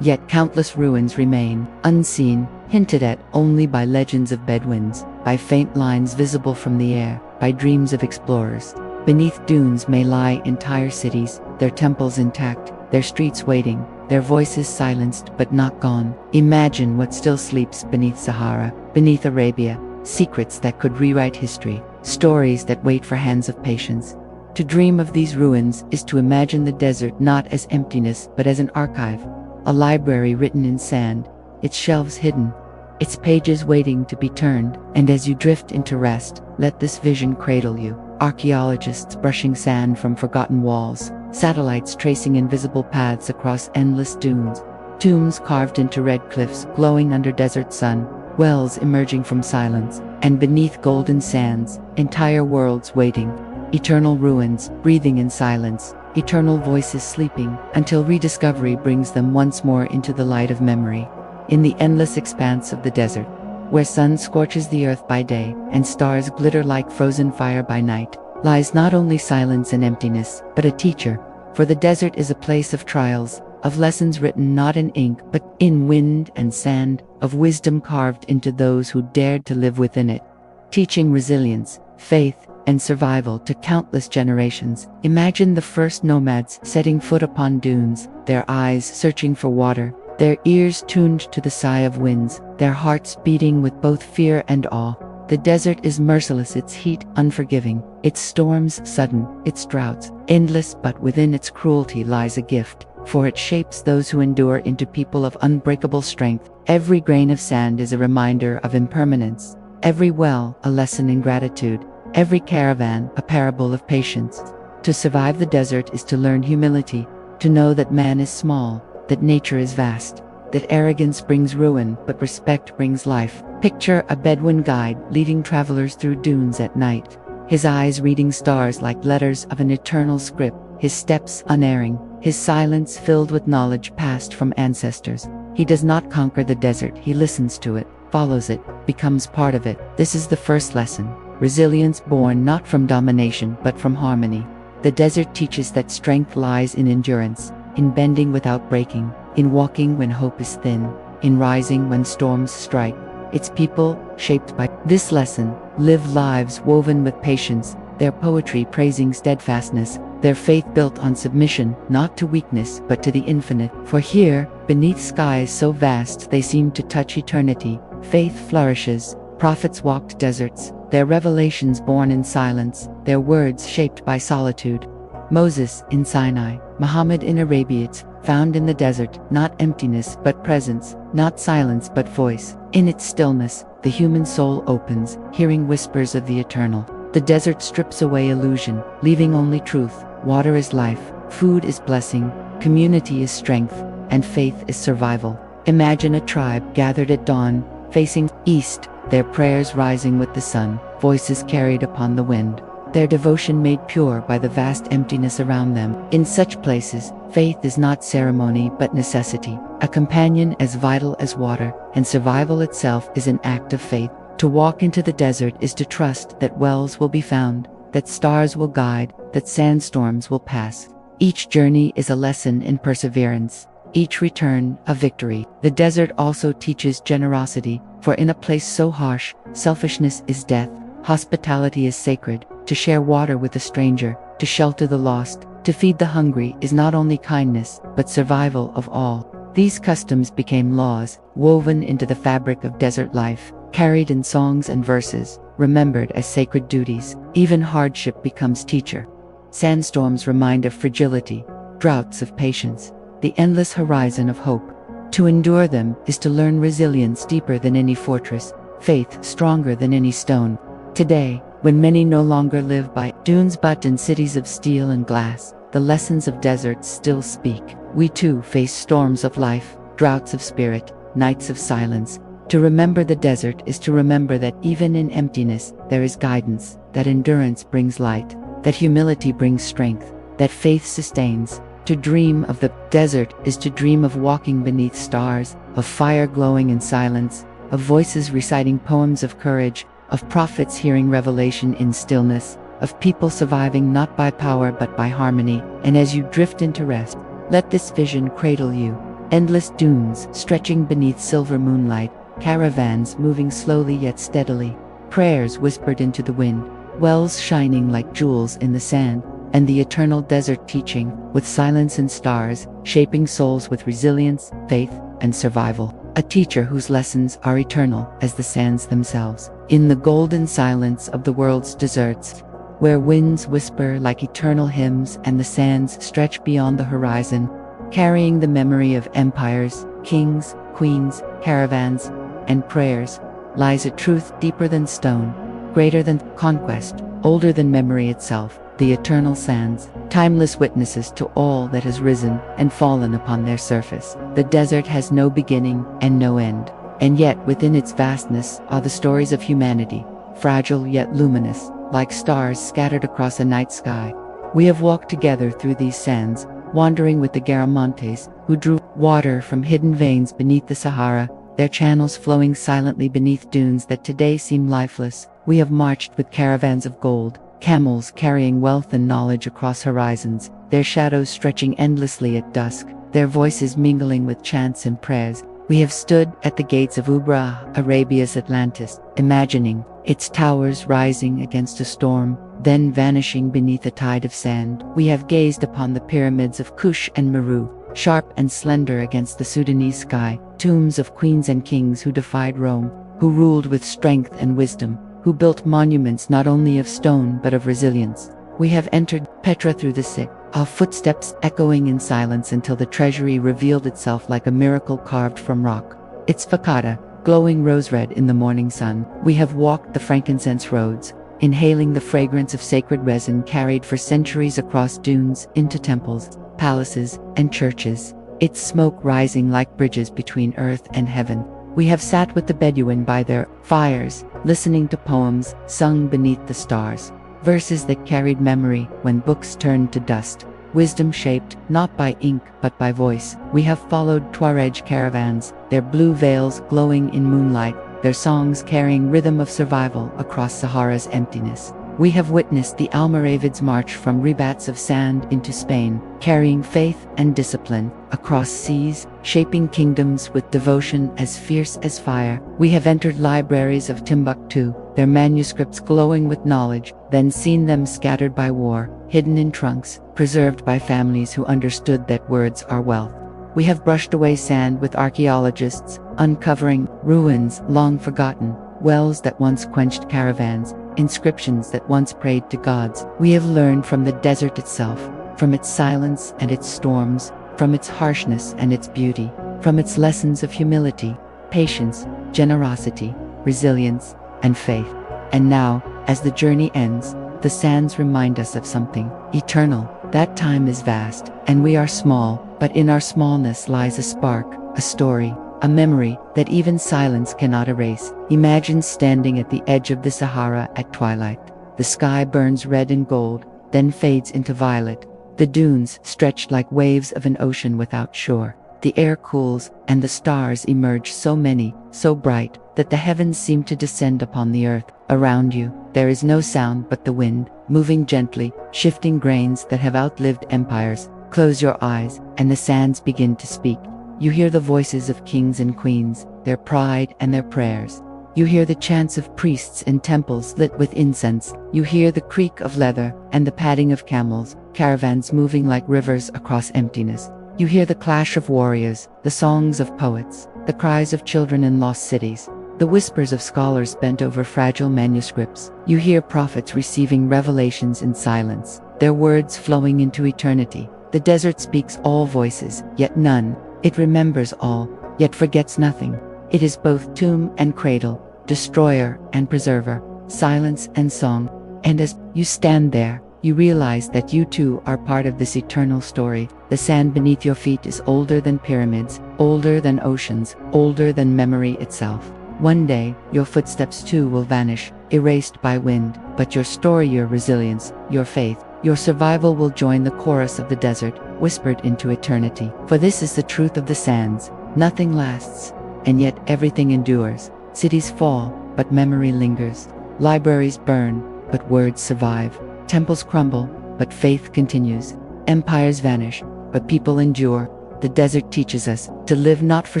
Yet countless ruins remain, unseen, hinted at only by legends of Bedouins, by faint lines visible from the air, by dreams of explorers. Beneath dunes may lie entire cities, their temples intact, their streets waiting, their voices silenced but not gone. Imagine what still sleeps beneath Sahara, beneath Arabia, secrets that could rewrite history, stories that wait for hands of patience. To dream of these ruins is to imagine the desert not as emptiness but as an archive, a library written in sand, its shelves hidden, its pages waiting to be turned. And as you drift into rest, let this vision cradle you. Archaeologists brushing sand from forgotten walls, satellites tracing invisible paths across endless dunes, tombs carved into red cliffs glowing under desert sun, wells emerging from silence, and beneath golden sands, entire worlds waiting. Eternal ruins, breathing in silence, eternal voices sleeping, until rediscovery brings them once more into the light of memory. In the endless expanse of the desert, where sun scorches the earth by day and stars glitter like frozen fire by night, lies not only silence and emptiness, but a teacher. For the desert is a place of trials, of lessons written not in ink but in wind and sand, of wisdom carved into those who dared to live within it, teaching resilience, faith, and survival to countless generations. Imagine the first nomads setting foot upon dunes, their eyes searching for water, their ears tuned to the sigh of winds, their hearts beating with both fear and awe. The desert is merciless, its heat unforgiving, its storms sudden, its droughts endless, but within its cruelty lies a gift, for it shapes those who endure into people of unbreakable strength. Every grain of sand is a reminder of impermanence, every well a lesson in gratitude, every caravan a parable of patience. To survive the desert is to learn humility, to know that man is small, that nature is vast, that arrogance brings ruin, but respect brings life. Picture a Bedouin guide leading travelers through dunes at night, his eyes reading stars like letters of an eternal script, his steps unerring, his silence filled with knowledge passed from ancestors. He does not conquer the desert, he listens to it, follows it, becomes part of it. This is the first lesson. Resilience born not from domination but from harmony. The desert teaches that strength lies in endurance, in bending without breaking, in walking when hope is thin, in rising when storms strike. Its people, shaped by this lesson, live lives woven with patience, their poetry praising steadfastness, their faith built on submission, not to weakness but to the infinite. For here, beneath skies so vast they seem to touch eternity, faith flourishes. Prophets walked deserts, their revelations born in silence, their words shaped by solitude. Moses in Sinai, Muhammad in Arabia, found in the desert, not emptiness but presence, not silence but voice. In its stillness, the human soul opens, hearing whispers of the eternal. The desert strips away illusion, leaving only truth. Water is life, food is blessing, community is strength, and faith is survival. Imagine a tribe gathered at dawn, facing east, their prayers rising with the sun, voices carried upon the wind, their devotion made pure by the vast emptiness around them. In such places, faith is not ceremony but necessity, a companion as vital as water, and survival itself is an act of faith. To walk into the desert is to trust that wells will be found, that stars will guide, that sandstorms will pass. Each journey is a lesson in perseverance, each return a victory. The desert also teaches generosity, for in a place so harsh, selfishness is death, hospitality is sacred. To share water with a stranger, to shelter the lost, to feed the hungry is not only kindness, but survival of all. These customs became laws, woven into the fabric of desert life, carried in songs and verses, remembered as sacred duties. Even hardship becomes teacher. Sandstorms remind of fragility, droughts of patience, the endless horizon of hope. To endure them is to learn resilience deeper than any fortress, faith stronger than any stone. Today, when many no longer live by dunes but in cities of steel and glass, the lessons of deserts still speak. We too face storms of life, droughts of spirit, nights of silence. To remember the desert is to remember that even in emptiness, there is guidance, that endurance brings light, that humility brings strength, that faith sustains. To dream of the desert is to dream of walking beneath stars, of fire glowing in silence, of voices reciting poems of courage, of prophets hearing revelation in stillness, of people surviving not by power but by harmony. And as you drift into rest, let this vision cradle you. Endless dunes stretching beneath silver moonlight, caravans moving slowly yet steadily, prayers whispered into the wind, wells shining like jewels in the sand, and the eternal desert teaching, with silence and stars, shaping souls with resilience, faith, and survival. A teacher whose lessons are eternal as the sands themselves. In the golden silence of the world's deserts, where winds whisper like eternal hymns and the sands stretch beyond the horizon, carrying the memory of empires, kings, queens, caravans, and prayers, lies a truth deeper than stone, greater than conquest, older than memory itself. The eternal sands, timeless witnesses to all that has risen and fallen upon their surface. The desert has no beginning and no end, and yet within its vastness are the stories of humanity, fragile yet luminous, like stars scattered across a night sky. We have walked together through these sands, wandering with the Garamontes, who drew water from hidden veins beneath the Sahara, their channels flowing silently beneath dunes that today seem lifeless. We have marched with caravans of gold, camels carrying wealth and knowledge across horizons, their shadows stretching endlessly at dusk, their voices mingling with chants and prayers. We have stood at the gates of Ubra, Arabia's Atlantis, imagining its towers rising against a storm, then vanishing beneath a tide of sand. We have gazed upon the pyramids of Kush and Meru, sharp and slender against the Sudanese sky, tombs of queens and kings who defied Rome, who ruled with strength and wisdom, who built monuments not only of stone but of resilience. We have entered Petra through the sick, our footsteps echoing in silence until the treasury revealed itself like a miracle carved from rock, its facade glowing rose-red in the morning sun. We have walked the frankincense roads, inhaling the fragrance of sacred resin carried for centuries across dunes into temples, palaces, and churches. its smoke rising like bridges between earth and heaven. We have sat with the Bedouin by their fires, listening to poems sung beneath the stars, verses that carried memory when books turned to dust, wisdom shaped not by ink but by voice. We have followed Tuareg caravans, their blue veils glowing in moonlight, their songs carrying rhythm of survival across Sahara's emptiness. We have witnessed the Almoravids march from rebats of sand into Spain, carrying faith and discipline across seas, shaping kingdoms with devotion as fierce as fire. We have entered libraries of Timbuktu, their manuscripts glowing with knowledge, then seen them scattered by war, hidden in trunks, preserved by families who understood that words are wealth. We have brushed away sand with archaeologists, uncovering ruins long forgotten, wells that once quenched caravans, inscriptions that once prayed to gods. We have learned from the desert itself, from its silence and its storms, from its harshness and its beauty, from its lessons of humility, patience, generosity, resilience, and faith. And now, as the journey ends, the sands remind us of something eternal. That time is vast, and we are small, but in our smallness lies a spark, a story, a memory that even silence cannot erase. Imagine standing at the edge of the Sahara at twilight. The sky burns red and gold, then fades into violet. The dunes stretched like waves of an ocean without shore. The air cools, and the stars emerge, so many, so bright, that the heavens seem to descend upon the earth. Around you, there is no sound but the wind, moving gently, shifting grains that have outlived empires. Close your eyes, and the sands begin to speak. You hear the voices of kings and queens, their pride and their prayers. You hear the chants of priests in temples lit with incense. You hear the creak of leather and the padding of camels, caravans moving like rivers across emptiness. You hear the clash of warriors, the songs of poets, the cries of children in lost cities, the whispers of scholars bent over fragile manuscripts. You hear prophets receiving revelations in silence, their words flowing into eternity. The desert speaks all voices, yet none. It remembers all, yet forgets nothing. It is both tomb and cradle, destroyer and preserver, silence and song. And as you stand there, you realize that you too are part of this eternal story. The sand beneath your feet is older than pyramids, older than oceans, older than memory itself. One day, your footsteps too will vanish, erased by wind, but your story, your resilience, your faith, your survival will join the chorus of the desert, whispered into eternity. For this is the truth of the sands: nothing lasts, and yet everything endures. Cities fall, but memory lingers. Libraries burn, but words survive. Temples crumble, but faith continues. Empires vanish, but people endure. The desert teaches us to live not for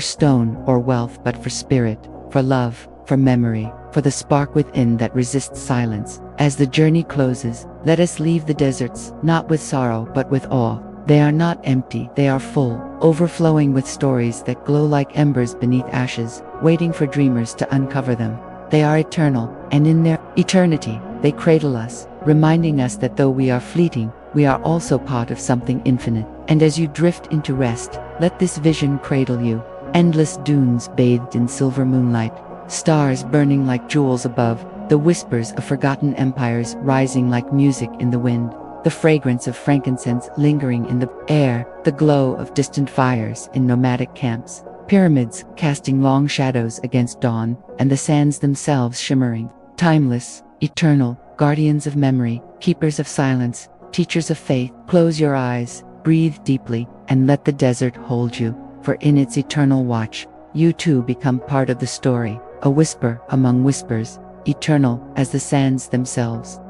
stone or wealth, but for spirit, for love, for memory, for the spark within that resists silence. As the journey closes, let us leave the deserts, not with sorrow, but with awe. They are not empty, they are full, overflowing with stories that glow like embers beneath ashes, waiting for dreamers to uncover them. They are eternal, and in their eternity, they cradle us, reminding us that though we are fleeting, we are also part of something infinite. And as you drift into rest, let this vision cradle you. Endless dunes bathed in silver moonlight, stars burning like jewels above, the whispers of forgotten empires rising like music in the wind, the fragrance of frankincense lingering in the air, the glow of distant fires in nomadic camps, pyramids casting long shadows against dawn, and the sands themselves shimmering, timeless, eternal, guardians of memory, keepers of silence, teachers of faith. Close your eyes, breathe deeply, and let the desert hold you. For in its eternal watch, you too become part of the story, a whisper among whispers, eternal as the sands themselves.